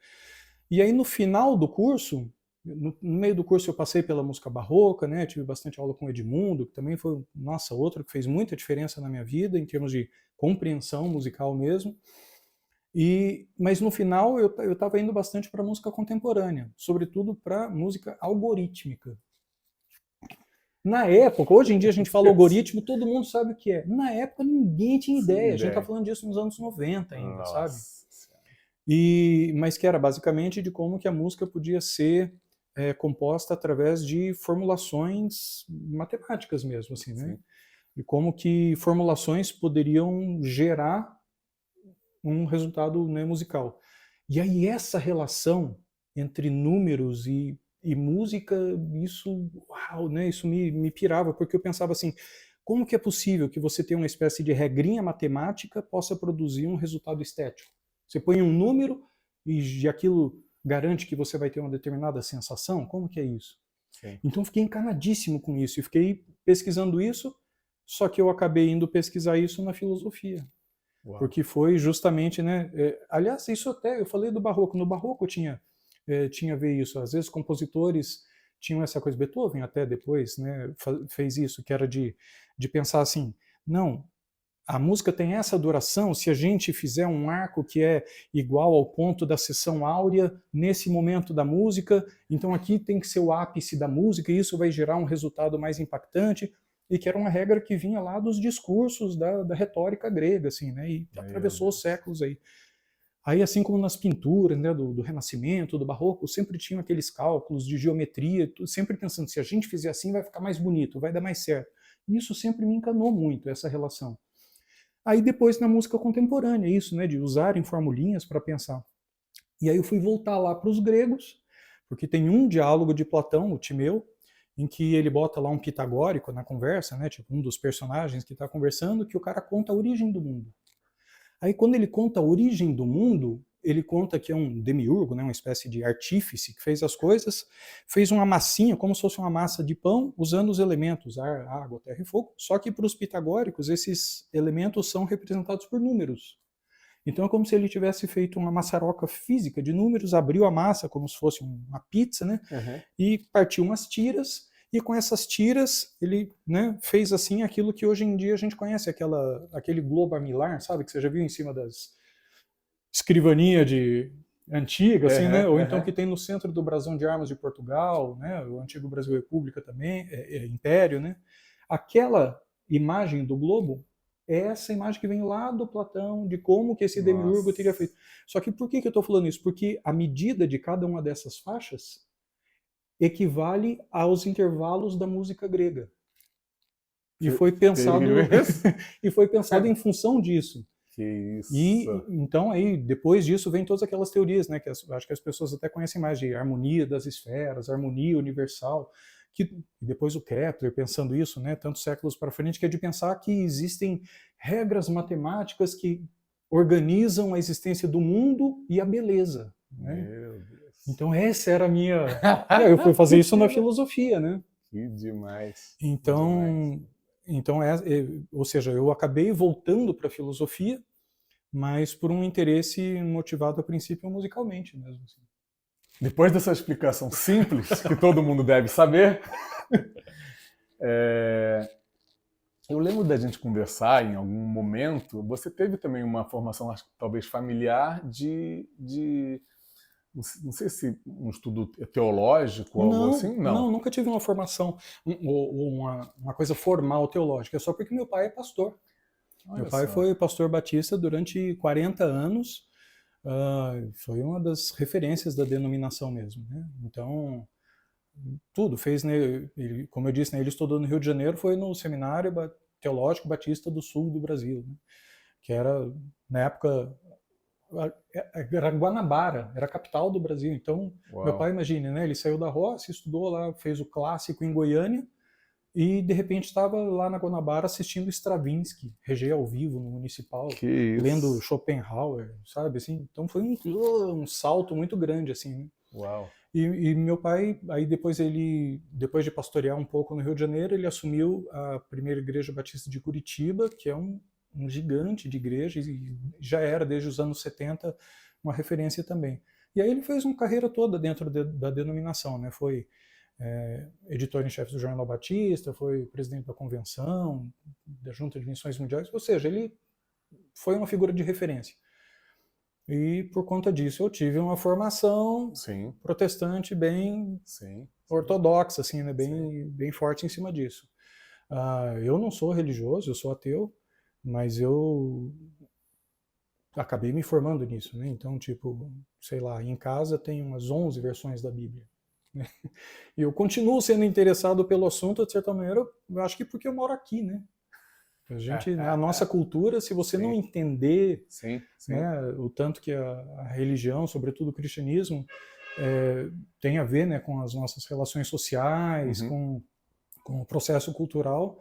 E aí no final do curso, no meio do curso eu passei pela música barroca, né? Tive bastante aula com o Edmundo, que também foi, outro que fez muita diferença na minha vida, em termos de compreensão musical mesmo. Mas no final eu estava indo bastante para música contemporânea, sobretudo para música algorítmica. Na época, hoje em dia a gente fala algoritmo, todo mundo sabe o que é. Na época ninguém tinha ideia, a gente está falando disso nos anos 90 ainda, sabe? Mas que era basicamente de como que a música podia ser composta através de formulações matemáticas mesmo, assim, né? E como que formulações poderiam gerar um resultado, né, musical. E aí essa relação entre números e música, isso me pirava, porque eu pensava assim, como que é possível que você tenha uma espécie de regrinha matemática possa produzir um resultado estético? Você põe um número e aquilo garante que você vai ter uma determinada sensação? Como que é isso? Sim. Então fiquei encanadíssimo com isso e fiquei pesquisando isso, só que eu acabei indo pesquisar isso na filosofia. Uau. Porque foi justamente, né? Aliás, isso até, eu falei do barroco. No barroco tinha a ver isso. Às vezes compositores tinham essa coisa, Beethoven até depois, né, fez isso, que era de pensar assim, não, a música tem essa duração, se a gente fizer um arco que é igual ao ponto da seção áurea nesse momento da música, então aqui tem que ser o ápice da música e isso vai gerar um resultado mais impactante, e que era uma regra que vinha lá dos discursos da retórica grega, assim, né, e atravessou os séculos aí. Aí, assim como nas pinturas, né, do Renascimento, do Barroco, sempre tinham aqueles cálculos de geometria, sempre pensando, se a gente fizer assim vai ficar mais bonito, vai dar mais certo. E isso sempre me encanou muito, essa relação. Aí depois na música contemporânea, isso, né, de usarem formulinhas para pensar. E aí eu fui voltar lá para os gregos, porque tem um diálogo de Platão, o Timeu, em que ele bota lá um pitagórico na conversa, né, tipo um dos personagens que está conversando, que o cara conta a origem do mundo. Aí quando ele conta a origem do mundo, ele conta que é um demiurgo, né, uma espécie de artífice que fez as coisas, fez uma massinha, como se fosse uma massa de pão, usando os elementos ar, água, terra e fogo, só que para os pitagóricos esses elementos são representados por números. Então é como se ele tivesse feito uma maçaroca física de números, abriu a massa como se fosse uma pizza, né, e partiu umas tiras, e com essas tiras ele, né, fez assim aquilo que hoje em dia a gente conhece, aquele globo armilar, sabe, que você já viu em cima das escrivaninha de antiga, assim, né, ou então que tem no centro do brasão de armas de Portugal, né, o antigo Brasil República também, Império, né, aquela imagem do globo é essa imagem que vem lá do Platão, de como que esse demiurgo teria feito. Só que por que eu estou falando isso? Porque a medida de cada uma dessas faixas equivale aos intervalos da música grega. E foi pensado, e foi pensado em função disso. Que isso. E então aí depois disso vem todas aquelas teorias, né, que acho que as pessoas até conhecem mais, de harmonia das esferas, harmonia universal, que depois o Kepler pensando isso, né, tantos séculos para frente, que é de pensar que existem regras matemáticas que organizam a existência do mundo e a beleza, né? Meu Deus. Então essa era a minha... eu fui fazer isso na filosofia, né? Que demais. Então, ou seja, eu acabei voltando para a filosofia, mas por um interesse motivado a princípio musicalmente mesmo. Assim. Depois dessa explicação simples, que todo mundo deve saber, eu lembro da gente conversar em algum momento. Você teve também uma formação, acho que talvez familiar, de não sei se um estudo teológico ou algo assim? Não, nunca tive uma formação ou uma coisa formal teológica, é só porque meu pai é pastor. Olha meu pai só. foi pastor batista durante 40 anos, foi uma das referências da denominação mesmo, né? Então, tudo fez, né? Ele, como eu disse, né, ele estudou no Rio de Janeiro, foi no Seminário Teológico Batista do Sul do Brasil, né? Que era, na época, era Guanabara, era a capital do Brasil. Então, Uau. meu pai, imagine, né? Ele saiu da roça, estudou lá, fez o clássico em Goiânia e, de repente, estava lá na Guanabara assistindo Stravinsky, reger ao vivo no Municipal, lendo Schopenhauer, sabe? Assim, então, foi um salto muito grande, assim, né? Uau. E meu pai, aí depois de pastorear um pouco no Rio de Janeiro, ele assumiu a primeira igreja batista de Curitiba, que é um gigante de igreja, e já era, desde os anos 70, uma referência também. E aí ele fez uma carreira toda dentro da denominação, né? Foi editor em chefe do Jornal Batista, foi presidente da convenção, da Junta de Missões Mundiais, ou seja, ele foi uma figura de referência. E por conta disso eu tive uma formação protestante bem ortodoxa, assim, né? Bem forte em cima disso. Eu não sou religioso, eu sou ateu, mas eu acabei me formando nisso, né? Então, tipo, sei lá, em casa tem umas 11 versões da Bíblia. Né? E eu continuo sendo interessado pelo assunto, de certa maneira, eu acho que porque eu moro aqui, né? A nossa cultura, se você não entender né, o tanto que a religião, sobretudo o cristianismo, tem a ver, né, com as nossas relações sociais, com o processo cultural,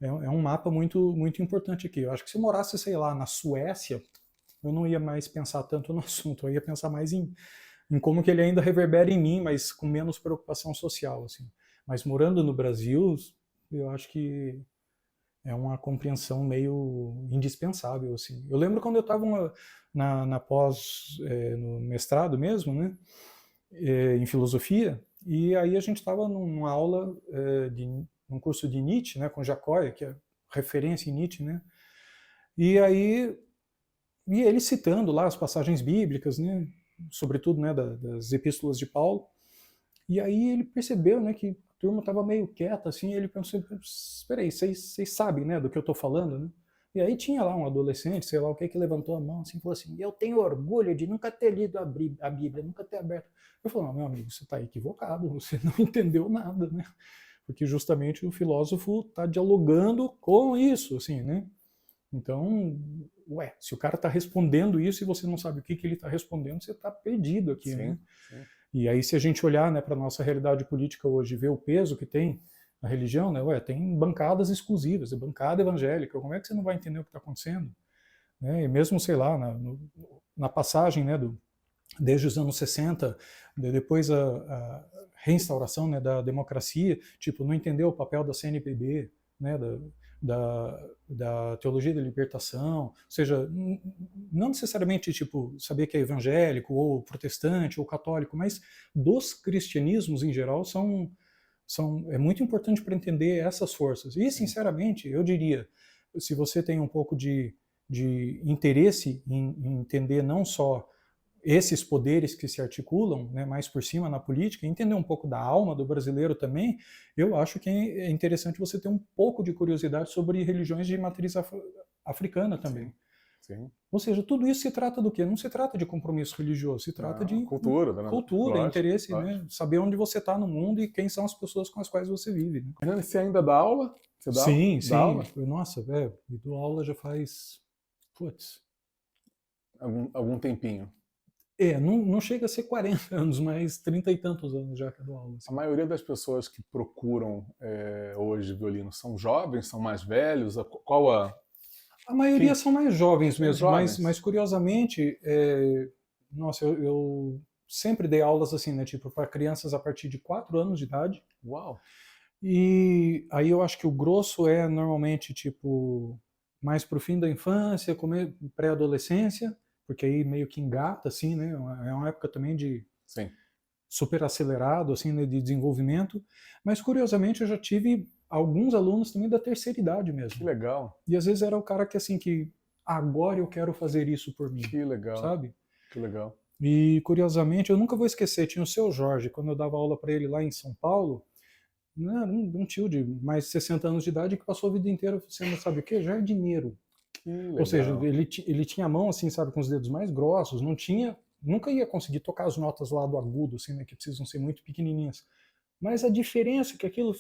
é um mapa muito, muito importante aqui. Eu acho que se eu morasse, sei lá, na Suécia, eu não ia mais pensar tanto no assunto, eu ia pensar mais em como que ele ainda reverbera em mim, mas com menos preocupação social, assim. Mas morando no Brasil, eu acho que é uma compreensão meio indispensável, assim. Eu lembro quando eu estava na pós, no mestrado mesmo, né, em filosofia, e aí a gente estava numa aula num curso de Nietzsche, né, com Jacóia, que é referência em Nietzsche, né, E aí, e ele citando lá as passagens bíblicas, né, sobretudo, né, das epístolas de Paulo. E aí ele percebeu, né, que a turma estava meio quieta, assim, e ele pensou, espera aí, vocês sabem, né, do que eu estou falando, né? E aí tinha lá um adolescente, sei lá o que levantou a mão, assim, falou assim, eu tenho orgulho de nunca ter lido a Bíblia, nunca ter aberto. Eu falei, não, meu amigo, você está equivocado, você não entendeu nada, né? Porque justamente o filósofo está dialogando com isso, assim, né? Então, ué, se o cara está respondendo isso e você não sabe o que ele está respondendo, você está perdido aqui, né? Sim. E aí, se a gente olhar, né, para a nossa realidade política hoje, ver o peso que tem a religião, né, ué, tem bancadas exclusivas, é bancada evangélica, como é que você não vai entender o que está acontecendo? Né? E mesmo, sei lá, na passagem, né, desde os anos 60, depois a reinstauração, né, da democracia, tipo, não entendeu o papel da CNBB, né, da teologia da libertação, ou seja, não necessariamente tipo saber que é evangélico ou protestante ou católico, mas dos cristianismos em geral é muito importante para entender essas forças. E sinceramente, eu diria, se você tem um pouco de interesse em entender não só esses poderes que se articulam, né, mais por cima na política, entender um pouco da alma do brasileiro também, eu acho que é interessante você ter um pouco de curiosidade sobre religiões de matriz africana também. Sim. Ou seja, tudo isso se trata do quê? Não se trata de compromisso religioso, se trata de cultura, cultura, lógico, interesse, lógico. né? Saber onde você está no mundo e quem são as pessoas com as quais você vive. Né? Fernando, você ainda dá aula? Você Sim, dá aula? Nossa, velho, eu dou aula já faz, putz, Algum tempinho. Não chega a ser 40 anos, mas 30 e tantos anos já que eu dou aula. Assim. A maioria das pessoas que procuram hoje violino são jovens, são mais velhos? Qual A maioria são mais jovens mesmo, jovens. Mas curiosamente, nossa, eu sempre dei aulas assim, né, tipo para crianças a partir de 4 anos de idade. Uau! E aí eu acho que o grosso é normalmente tipo mais pro fim da infância, pré-adolescência, porque aí meio que engata assim, né? É uma época também de super acelerado assim, né, de desenvolvimento. Mas curiosamente eu já tive alguns alunos também da terceira idade mesmo. Que legal. E às vezes era o cara que assim que agora eu quero fazer isso por mim. Que legal. Sabe? Que legal. E curiosamente, eu nunca vou esquecer, tinha o seu Jorge, quando eu dava aula para ele lá em São Paulo, um tio de mais de 60 anos de idade que passou a vida inteira sendo, sabe o quê? Jardineiro. Que legal. Ou seja, ele tinha a mão assim, sabe, com os dedos mais grossos, nunca ia conseguir tocar as notas lá do agudo, assim, né, que precisam ser muito pequenininhas. Mas a diferença que aquilo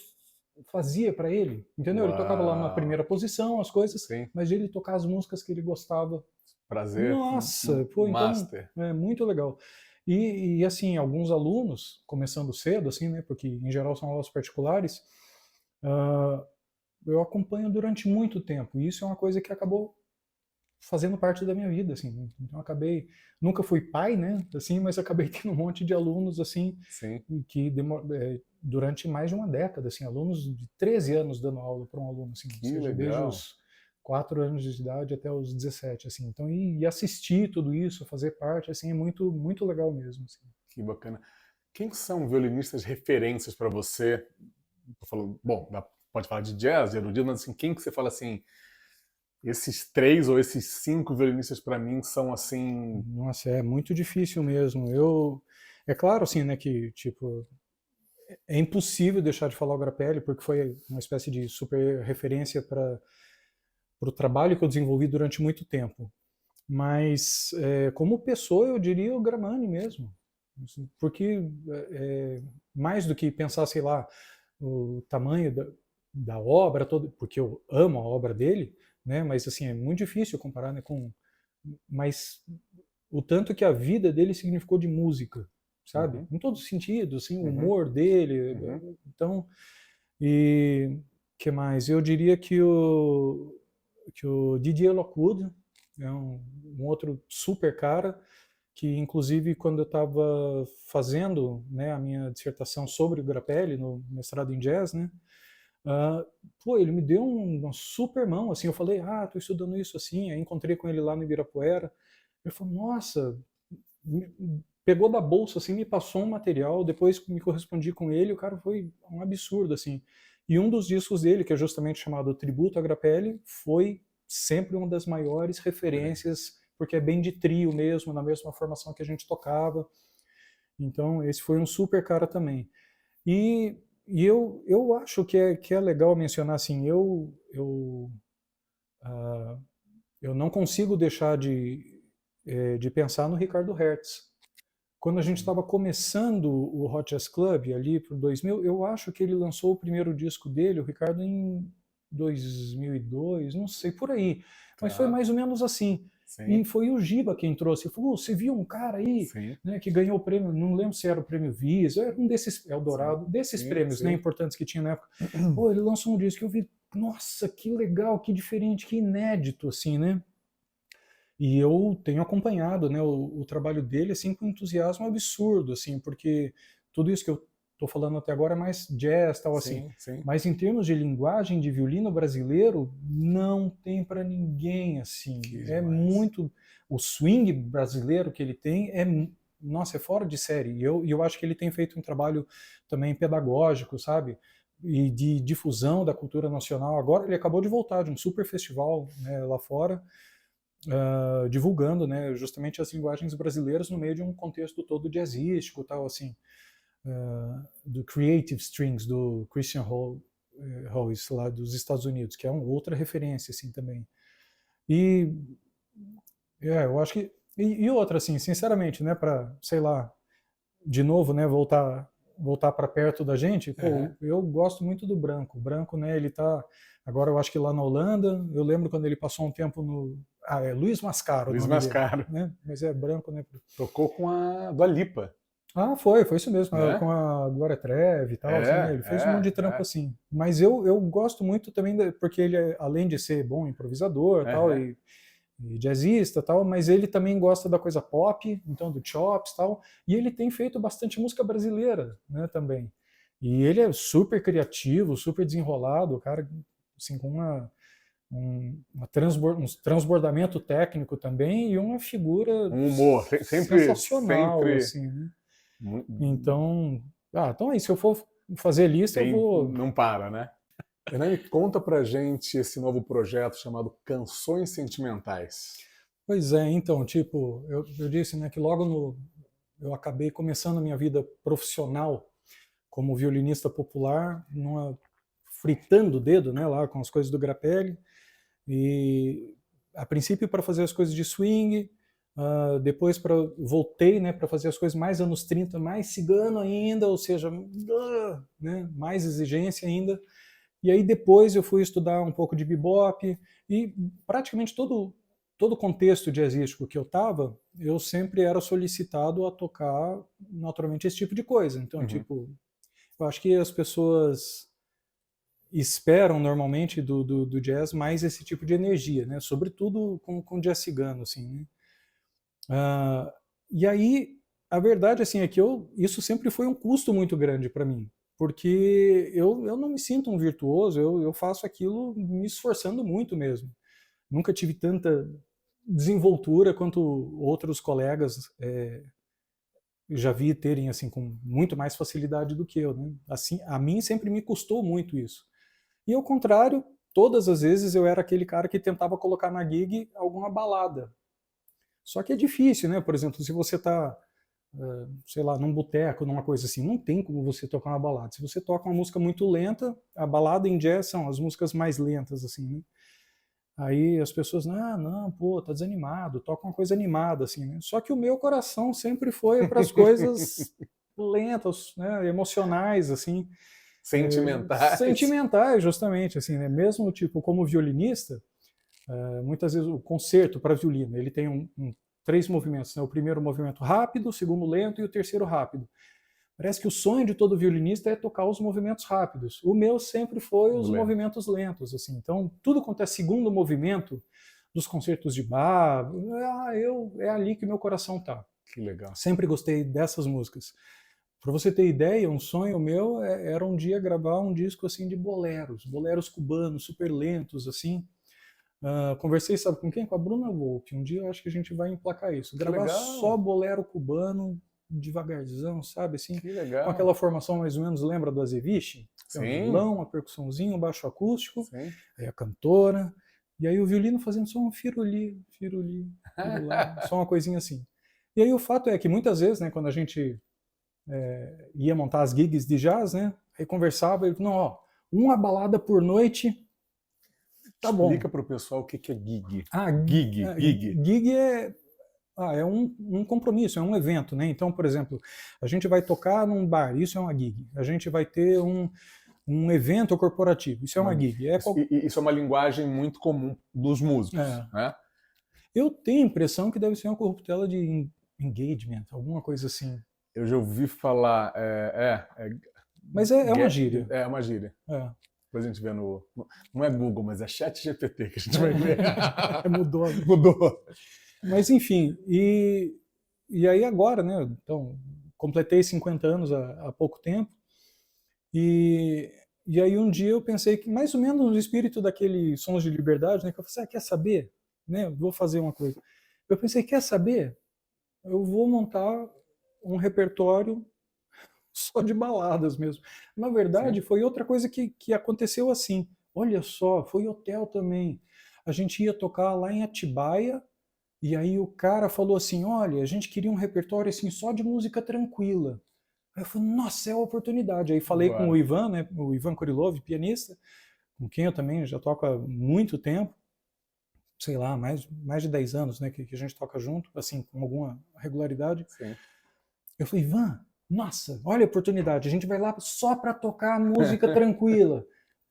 fazia para ele, entendeu? Ele tocava lá na primeira posição, as coisas, mas ele tocar as músicas que ele gostava. Prazer. Nossa, pô, Master. Então é muito legal. E assim, alguns alunos, começando cedo, assim, né, porque em geral são aulas particulares, eu acompanho durante muito tempo. E isso é uma coisa que acabou fazendo parte da minha vida, assim. Então acabei, nunca fui pai, né, assim, mas acabei tendo um monte de alunos, assim, que durante mais de uma década, assim, alunos de 13 anos dando aula para um aluno, assim, que legal. Desde os 4 anos de idade até os 17, assim. Então, e assistir tudo isso, fazer parte, assim, é muito, muito legal mesmo. Assim. Que bacana. Quem são violinistas referências para você? Tô falando, bom, pode falar de jazz, de erudito, mas assim, quem que você fala assim, esses 3 ou esses 5 violinistas para mim são assim... Nossa, é muito difícil mesmo. É claro, assim, né, que, tipo, é impossível deixar de falar o Grappelli, porque foi uma espécie de super referência para o trabalho que eu desenvolvi durante muito tempo. Mas, como pessoa, eu diria o Gramani mesmo. Porque, mais do que pensar, sei lá, o tamanho da obra toda, porque eu amo a obra dele, né? Mas, assim, é muito difícil comparar, né, mas o tanto que a vida dele significou de música, sabe? Em todos os sentidos, assim, o humor dele. Então, e que mais? Eu diria que o Didier Lockwood é um outro super cara que, inclusive, quando eu estava fazendo, né, a minha dissertação sobre o Grappelli no mestrado em jazz, né, ele me deu uma super mão, assim, eu falei, tô estudando isso assim, aí encontrei com ele lá no Ibirapuera, ele falou, nossa, pegou da bolsa, assim, me passou um material, depois me correspondi com ele, o cara foi um absurdo, assim. E um dos discos dele, que é justamente chamado Tributo a Grappelli, foi sempre uma das maiores referências, porque é bem de trio mesmo, na mesma formação que a gente tocava. Então, esse foi um super cara também. E eu acho que é legal mencionar assim, eu não consigo deixar de pensar no Ricardo Hertz. Quando a gente estava começando o Hot Jazz Club, ali para 2000, eu acho que ele lançou o primeiro disco dele, o Ricardo, em 2002, não sei, por aí. Mas foi mais ou menos assim. Sim. E foi o Giba quem trouxe. Ele falou, você viu um cara aí, né, que ganhou o prêmio, não lembro se era o prêmio Visa, era um desses, Eldorado, desses prêmios, né, importantes que tinha na época. Pô, ele lançou um disco que eu vi, nossa, que legal, que diferente, que inédito, assim, né? E eu tenho acompanhado, né, o trabalho dele assim com entusiasmo absurdo, assim, porque tudo isso que eu estou falando até agora é mais jazz, tal assim. Mas em termos de linguagem de violino brasileiro, não tem para ninguém assim. É muito o swing brasileiro que ele tem nossa, é fora de série. E eu acho que ele tem feito um trabalho também pedagógico, sabe? E de difusão da cultura nacional. Agora ele acabou de voltar de um super festival, né, lá fora. Divulgando, né, justamente as linguagens brasileiras no meio de um contexto todo jazzístico, tal assim, do Creative Strings do Christian Hollis lá dos Estados Unidos, que é uma outra referência assim também. E eu acho que e outra assim, sinceramente, né, para sei lá, de novo, né, voltar para perto da gente, pô, eu gosto muito do Branco. O Branco, né, ele tá agora eu acho que lá na Holanda, eu lembro quando ele passou um tempo no é Luiz Mascaro. Luiz Mascaro. Dele, né? Mas é branco, né? Tocou com a Dua Lipa. Foi isso mesmo, né? Com a Glória Trevi e tal, assim, né? Ele fez um monte de trampo assim. Mas eu gosto muito também, porque ele, além de ser bom improvisador tal, e jazzista tal, mas ele também gosta da coisa pop, então do chops tal, e ele tem feito bastante música brasileira, né, também. E ele é super criativo, super desenrolado, cara, assim, com um transbordamento técnico também e uma figura humor sensacional, sempre... assim, né? Então aí, se eu for fazer lista, eu vou... Não para, né? Hernani, conta pra gente esse novo projeto chamado Canções Sentimentais. Pois é, então, tipo, eu disse, né, que logo eu acabei começando a minha vida profissional como violinista popular, fritando o dedo, né, lá com as coisas do Grappelli, e a princípio para fazer as coisas de swing, depois voltei, né, para fazer as coisas mais anos 30, mais cigano ainda, ou seja, né, mais exigência ainda. E aí depois eu fui estudar um pouco de bebop e praticamente todo o contexto jazzístico que eu estava, eu sempre era solicitado a tocar naturalmente esse tipo de coisa. Então, tipo, eu acho que as pessoas esperam normalmente do jazz mais esse tipo de energia, né? Sobretudo com jazz cigano, assim, né? E aí, a verdade assim é que isso sempre foi um custo muito grande para mim, porque eu não me sinto um virtuoso, eu faço aquilo me esforçando muito mesmo. Nunca tive tanta desenvoltura quanto outros colegas já vi terem assim com muito mais facilidade do que eu, né? Assim, a mim sempre me custou muito isso. E ao contrário, todas as vezes eu era aquele cara que tentava colocar na gig alguma balada. Só que é difícil, né? Por exemplo, se você está, sei lá, num boteco, numa coisa assim, não tem como você tocar uma balada. Se você toca uma música muito lenta, a balada em jazz são as músicas mais lentas, assim, né? Aí as pessoas, não, pô, tá desanimado, toca uma coisa animada, assim, né? Só que o meu coração sempre foi para as coisas lentas, né? Emocionais, assim. Sentimentais, justamente, assim, né? Mesmo, tipo, como violinista, muitas vezes o concerto para violino, ele tem 3 movimentos, né? O primeiro movimento rápido, o segundo lento e o terceiro rápido. Parece que o sonho de todo violinista é tocar os movimentos rápidos. O meu sempre foi os movimentos lentos, assim. Então, tudo quanto é segundo movimento dos concertos de Bach, é ali que meu coração tá. Que legal. Sempre gostei dessas músicas. Para você ter ideia, um sonho meu era um dia gravar um disco assim de boleros cubanos, super lentos, assim. Conversei, sabe com quem? Com a Bruna Volpe. Um dia eu acho que a gente vai emplacar isso. Gravar só bolero cubano, devagarzão, sabe? Assim, que legal. Com aquela formação mais ou menos, lembra do Azeviche? Sim. Um violão, uma percussãozinha, um baixo acústico, Sim. aí a cantora, E aí o violino fazendo só um firuli, firuli, firulá, só uma coisinha assim. E aí o fato é que muitas vezes, né, quando a gente ia montar as gigs de jazz, né, aí conversava, ele falou, não, ó, uma balada por noite, tá bom. Explica para o pessoal o que é gig. Ah, Gig. Gig é um compromisso, é um evento, né? Então, por exemplo, a gente vai tocar num bar, isso é uma gig. A gente vai ter um evento corporativo, isso é uma gig. Isso é uma linguagem muito comum dos músicos, né? Eu tenho a impressão que deve ser uma corruptela de engagement, alguma coisa assim. Eu já ouvi falar... Mas é uma gíria. É uma gíria. É. Depois a gente vê no... Não é Google, mas é ChatGPT que a gente vai ver. Mudou. Mudou. Mas enfim, e aí agora, né? Então, completei 50 anos há pouco tempo. E aí um dia eu pensei que, mais ou menos no espírito daquele Sons de Liberdade, né? Que eu falei, quer saber? Né, vou fazer uma coisa. Eu pensei, quer saber? Eu vou montar um repertório só de baladas mesmo. Na verdade, foi outra coisa que aconteceu assim. Olha só, foi hotel também. A gente ia tocar lá em Atibaia, e aí o cara falou assim, olha, a gente queria um repertório assim só de música tranquila. Aí eu falei, nossa, é a oportunidade. Aí falei com o Ivan, né, o Ivan Kurilov, pianista, com quem eu também já toco há muito tempo, sei lá, mais de 10 anos, né, que a gente toca junto, assim, com alguma regularidade. Sim. Eu falei, Ivan, nossa, olha a oportunidade, a gente vai lá só para tocar música tranquila.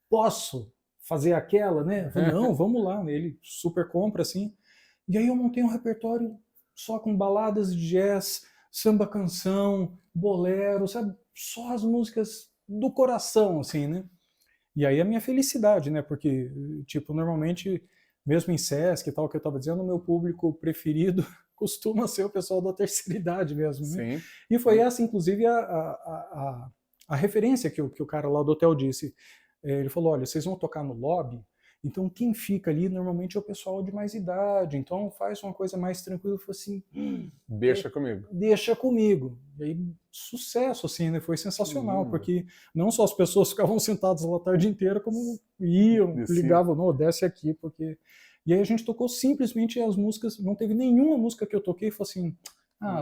Posso fazer aquela, né? Eu falei, não, vamos lá. Ele super compra, assim. E aí eu montei um repertório só com baladas de jazz, samba canção, bolero, sabe? Só as músicas do coração, assim, né? E aí a minha felicidade, né? Porque, tipo, normalmente, mesmo em Sesc e tal, que eu estava dizendo, o meu público preferido costuma ser o pessoal da terceira idade mesmo, né? Sim. E foi essa, inclusive, a referência que o cara lá do hotel disse. Ele falou, olha, vocês vão tocar no lobby, então quem fica ali normalmente é o pessoal de mais idade, então faz uma coisa mais tranquila. Eu falei assim, deixa comigo. Deixa comigo. E aí, sucesso, assim, né? Foi sensacional, porque não só as pessoas ficavam sentadas lá a tarde inteira, como iam, ligavam, não, desce aqui, porque... E aí a gente tocou simplesmente as músicas, não teve nenhuma música que eu toquei e falei assim,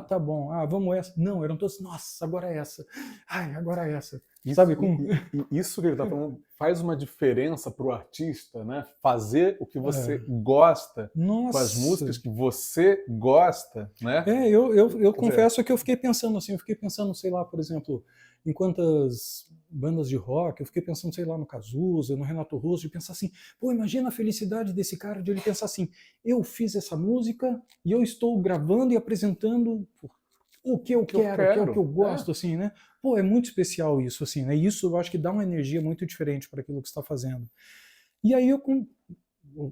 tá bom, vamos essa. Não, eram todos, nossa, agora é essa. Ai, agora é essa. Sabe como? Isso que ele está falando faz uma diferença para o artista, né? Fazer o que você gosta, com as músicas que você gosta, né? Eu confesso que eu fiquei pensando assim, sei lá, por exemplo, em quantas bandas de rock, eu fiquei pensando, sei lá, no Cazuza, no Renato Russo, de pensar assim, pô, imagina a felicidade desse cara, de ele pensar assim, eu fiz essa música e eu estou gravando e apresentando o que eu quero, que é o que eu gosto, assim, né? Pô, é muito especial isso, assim, né? Isso eu acho que dá uma energia muito diferente para aquilo que você está fazendo. E aí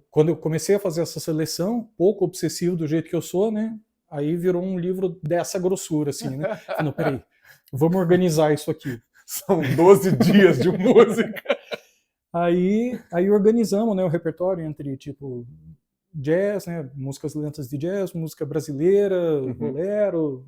quando eu comecei a fazer essa seleção, pouco obsessivo do jeito que eu sou, né? Aí virou um livro dessa grossura, assim, né? Falei, não, peraí, vamos organizar isso aqui. São 12 dias de música. Aí organizamos, né, o repertório entre, tipo, jazz, né, músicas lentas de jazz, música brasileira, bolero,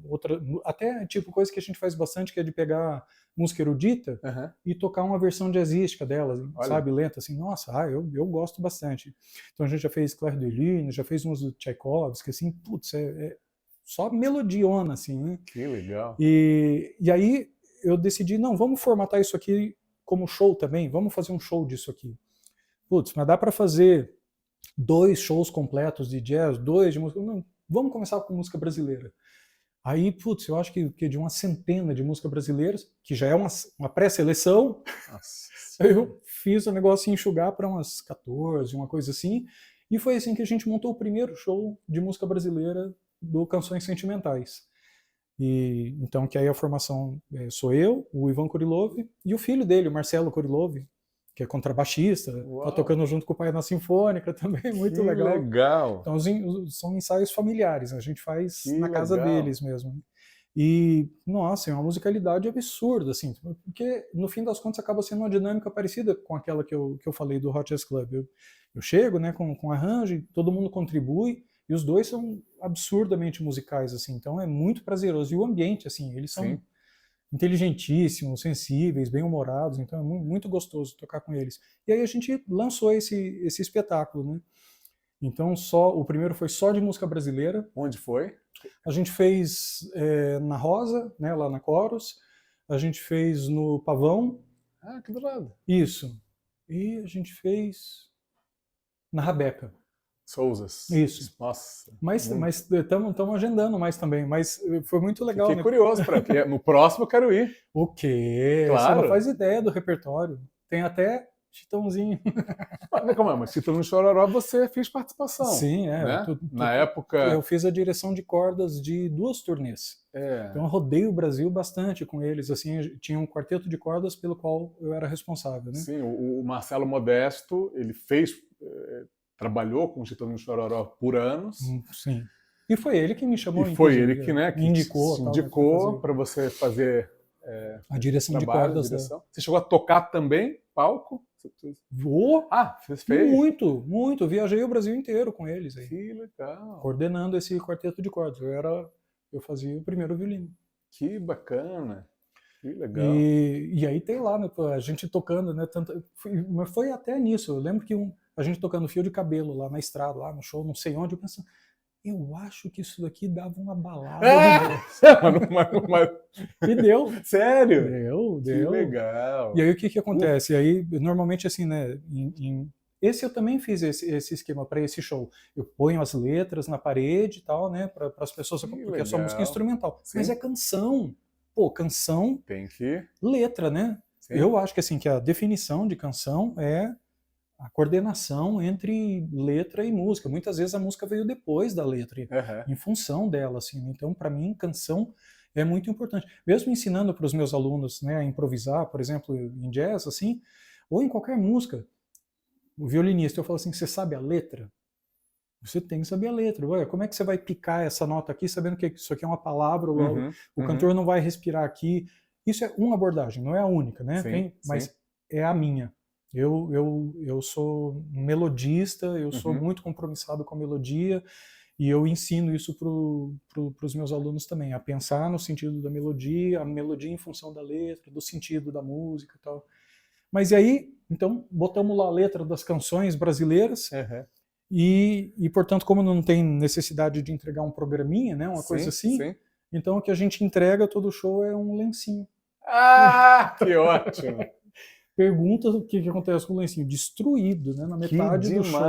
até tipo coisa que a gente faz bastante, que é de pegar música erudita e tocar uma versão jazzística dela, sabe, lenta, assim, nossa, eu gosto bastante. Então a gente já fez Claire de Lune, já fez uns do Tchaikovsky, assim, putz, é só melodiona, assim, né? Que legal. E aí eu decidi, não, vamos formatar isso aqui como show também, vamos fazer um show disso aqui. Putz, mas dá para fazer 2 shows completos de jazz, 2 de música. Não, vamos começar com música brasileira. Aí, putz, eu acho que de uma centena de músicas brasileiras, que já é uma pré-seleção, eu fiz o negócio enxugar para umas 14, uma coisa assim, e foi assim que a gente montou o primeiro show de música brasileira do Canções Sentimentais. E então, que aí a formação sou eu, o Ivan Kurilov e o filho dele, o Marcelo Kurilov, que é contrabaixista, tá tocando junto com o pai na Sinfônica também, muito legal. Então são ensaios familiares, a gente faz na casa deles mesmo. E, nossa, é uma musicalidade absurda, assim, porque no fim das contas acaba sendo uma dinâmica parecida com aquela que eu falei do Hot Jazz Club. Eu chego, né, com arranjo, todo mundo contribui, e os dois são absurdamente musicais, assim, então é muito prazeroso. E o ambiente, assim, eles são inteligentíssimos, sensíveis, bem-humorados, então é muito gostoso tocar com eles. E aí a gente lançou esse espetáculo, né? Então o primeiro foi só de música brasileira. Onde foi? A gente fez na Rosa, né, lá na Coros. A gente fez no Pavão. Ah, aqui do lado. Isso. E a gente fez na Rabeca. Souzas. Isso. Nossa. Mas estamos agendando mais também. Mas foi muito legal. Fiquei né? curioso para que no próximo eu quero ir. O quê? Claro. Você não faz ideia do repertório. Tem até Chitãozinho. Mas Tito no Chororó você fez participação. Sim, né? Na época... Eu fiz a direção de cordas de 2 turnês. Então eu rodei o Brasil bastante com eles. Assim, tinha um quarteto de cordas pelo qual eu era responsável. Né? Sim, o Marcelo Modesto, ele trabalhou com o Tito no Chororó por anos. Sim. E foi ele que me chamou, e foi ele que, me indicou para você fazer a direção trabalho, de cordas. Você chegou a tocar também palco? Você fez? Muito. Viajei o Brasil inteiro com eles. Aí. Que legal. Coordenando esse quarteto de cordas. Eu fazia o primeiro violino. Que bacana. Que legal. E aí tem lá, né, a gente tocando, né? Mas foi até nisso. Eu lembro que a gente tocando fio de cabelo lá na estrada, lá no show, não sei onde, eu pensando, eu acho que isso daqui dava uma balada. E deu. Sério? Deu. Que legal. E aí o que acontece? E aí, normalmente assim, né, esse eu também fiz esse esquema para esse show. Eu ponho as letras na parede e tal, né, para as pessoas, porque é só música instrumental. Sim. Mas é canção. Pô, canção tem que letra, né? Sim. Eu acho que assim que a definição de canção é a coordenação entre letra e música. Muitas vezes a música veio depois da letra, em função dela, assim. Então, para mim, canção é muito importante. Mesmo ensinando para os meus alunos, né, a improvisar, por exemplo, em jazz, assim, ou em qualquer música, o violinista, eu falo assim, você sabe a letra? Você tem que saber a letra. Ué, como é que você vai picar essa nota aqui, sabendo que isso aqui é uma palavra, o cantor não vai respirar aqui? Isso é uma abordagem, não é a única, né? Sim, mas é a minha. Eu sou melodista, eu sou muito compromissado com a melodia, e eu ensino isso para os meus alunos também, a pensar no sentido da melodia, a melodia em função da letra, do sentido da música e tal. Mas e aí, então, botamos lá a letra das canções brasileiras, e, portanto, como não tem necessidade de entregar um programinha, né, uma coisa assim, então o que a gente entrega todo show é um lencinho. Ah, que ótimo! Pergunta o que acontece com o lencinho. Destruído, né? Na metade do show,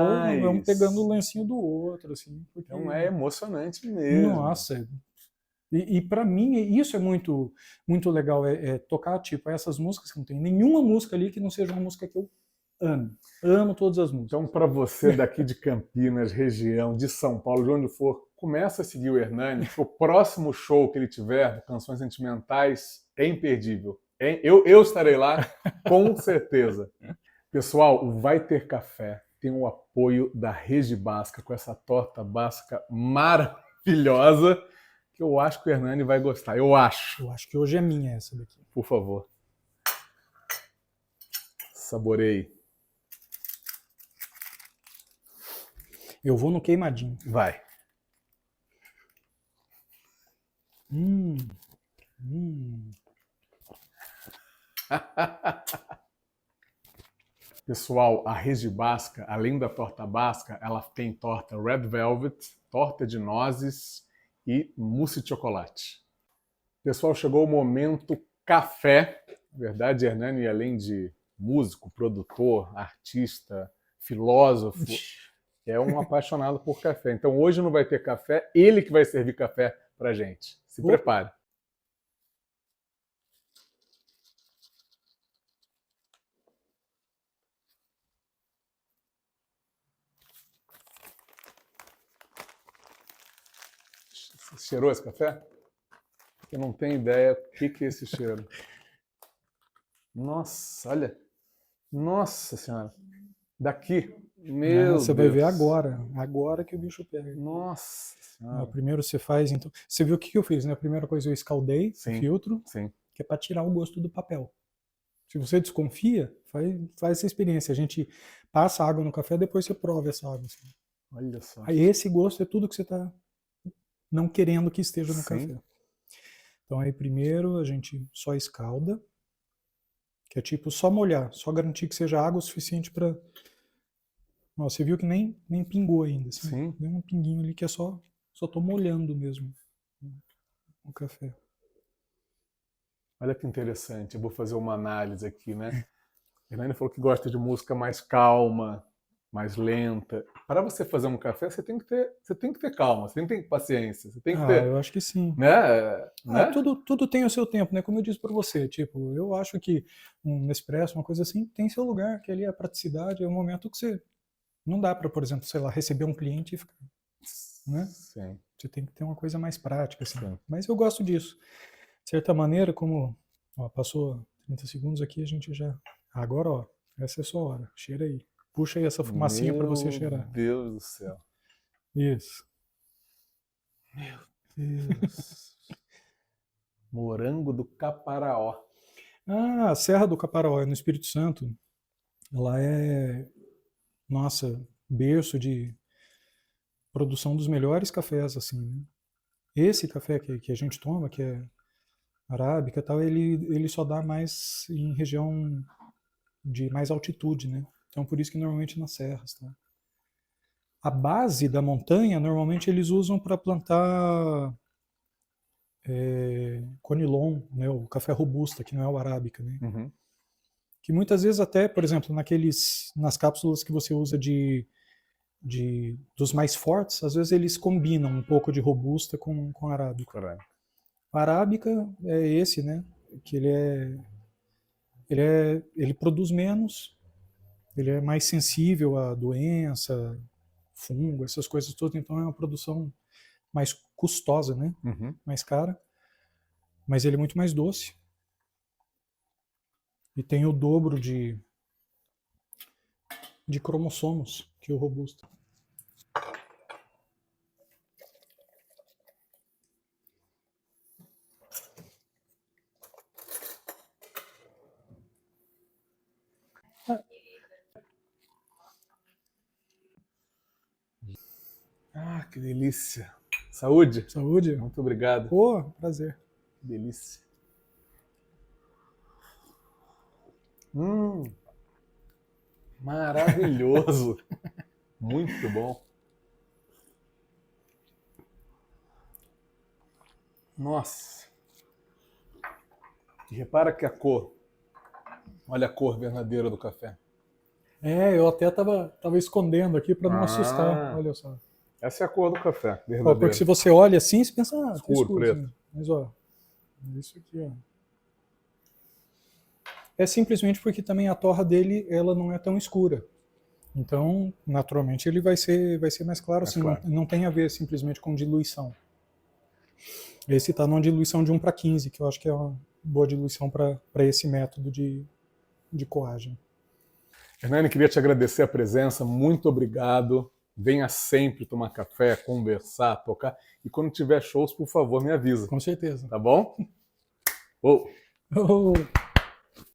vamos pegando o lencinho do outro. Assim, porque... Então é emocionante mesmo. Nossa. E para mim, isso é muito, muito legal. Tocar tipo essas músicas que não tem nenhuma música ali que não seja uma música que eu amo. Amo todas as músicas. Então, para você daqui de Campinas, região, de São Paulo, de onde for, começa a seguir o Hernani, porque o próximo show que ele tiver, de Canções Sentimentais, é imperdível. Eu estarei lá, com certeza. Pessoal, o Vai Ter Café tem o apoio da Regi Basca, com essa torta basca maravilhosa, que eu acho que o Hernani vai gostar. Eu acho. Eu acho que hoje é minha essa daqui. Por favor. Saborei. Eu vou no queimadinho. Vai. Pessoal, a Regi Basca, além da torta basca, ela tem torta Red Velvet, torta de nozes e mousse de chocolate. Pessoal, chegou o momento café. Na verdade, Hernani, além de músico, produtor, artista, filósofo, é um apaixonado por café. Então hoje não vai ter café, ele que vai servir café pra gente. Se prepare. Você cheirou esse café? Eu não tenho ideia o que é esse cheiro. Nossa, olha. Nossa Senhora. Daqui. Meu Deus. Você vai ver agora que o bicho pega. Nossa Senhora. Primeiro você faz, então. Você viu o que eu fiz, né? A primeira coisa eu escaldei o filtro, que é para tirar o gosto do papel. Se você desconfia, faz essa experiência. A gente passa água no café, depois você prova essa água. Assim. Olha só. Aí esse gosto é tudo que você está não querendo que esteja no café. Então aí primeiro a gente só escalda, que é tipo só molhar, só garantir que seja água o suficiente para Ó, você viu que nem pingou ainda. Assim. Sim. Deu um pinguinho ali que é só tô molhando mesmo o café. Olha que interessante. Eu vou fazer uma análise aqui, né? A Hernani falou que gosta de música mais calma, mais lenta. Para você fazer um café, você tem que ter calma, você tem que ter paciência, você tem que ter, Eu acho que sim. né? Tudo tem o seu tempo, né? Como eu disse para você, tipo, eu acho que um Nespresso, uma coisa assim, tem seu lugar, que ali é a praticidade, é o momento que você não dá para, por exemplo, sei lá, receber um cliente e ficar, né? Sim. Você tem que ter uma coisa mais prática, assim. Sim. Mas eu gosto disso. De certa maneira, como passou 30 segundos aqui, a gente já... Agora, ó, essa é a sua hora. Cheira aí. Puxa aí essa fumacinha para você cheirar. Meu Deus do céu. Isso. Meu Deus. Morango do Caparaó. A Serra do Caparaó, no Espírito Santo, ela é, nossa, berço de produção dos melhores cafés, assim, né? Esse café que a gente toma, que é arábica e tal, ele só dá mais em região de mais altitude, né? Então por isso que normalmente nas serras, tá? A base da montanha, normalmente eles usam para plantar conilon, né? O café robusta, que não é o arábica, né? Uhum. Que muitas vezes até, por exemplo, nas cápsulas que você usa dos mais fortes, às vezes eles combinam um pouco de robusta com arábica. Correto. A arábica é esse, né? Que ele produz menos, ele é mais sensível à doença, fungo, essas coisas todas, então é uma produção mais custosa, né? Uhum. Mais cara, mas ele é muito mais doce e tem o dobro de cromossomos que o robusta. Ah, que delícia. Saúde. Saúde. Muito obrigado. Pô, prazer. Que delícia. Maravilhoso. Muito bom. Nossa. E repara que a cor. Olha a cor verdadeira do café. Eu até tava escondendo aqui para não assustar. Olha só. Essa é a cor do café, verdadeira. Porque se você olha assim, você pensa, escuro, preto. Assim. Mas ó, isso aqui, ó. É simplesmente porque também a torra dele, ela não é tão escura. Então, naturalmente, ele vai ser mais claro, assim, claro. Não tem a ver simplesmente com diluição. Esse está numa diluição de 1:15, que eu acho que é uma boa diluição para esse método de coagem. Hernani, queria te agradecer a presença, muito obrigado. Venha sempre tomar café, conversar, tocar. E quando tiver shows, por favor, me avisa. Com certeza. Tá bom? Oh.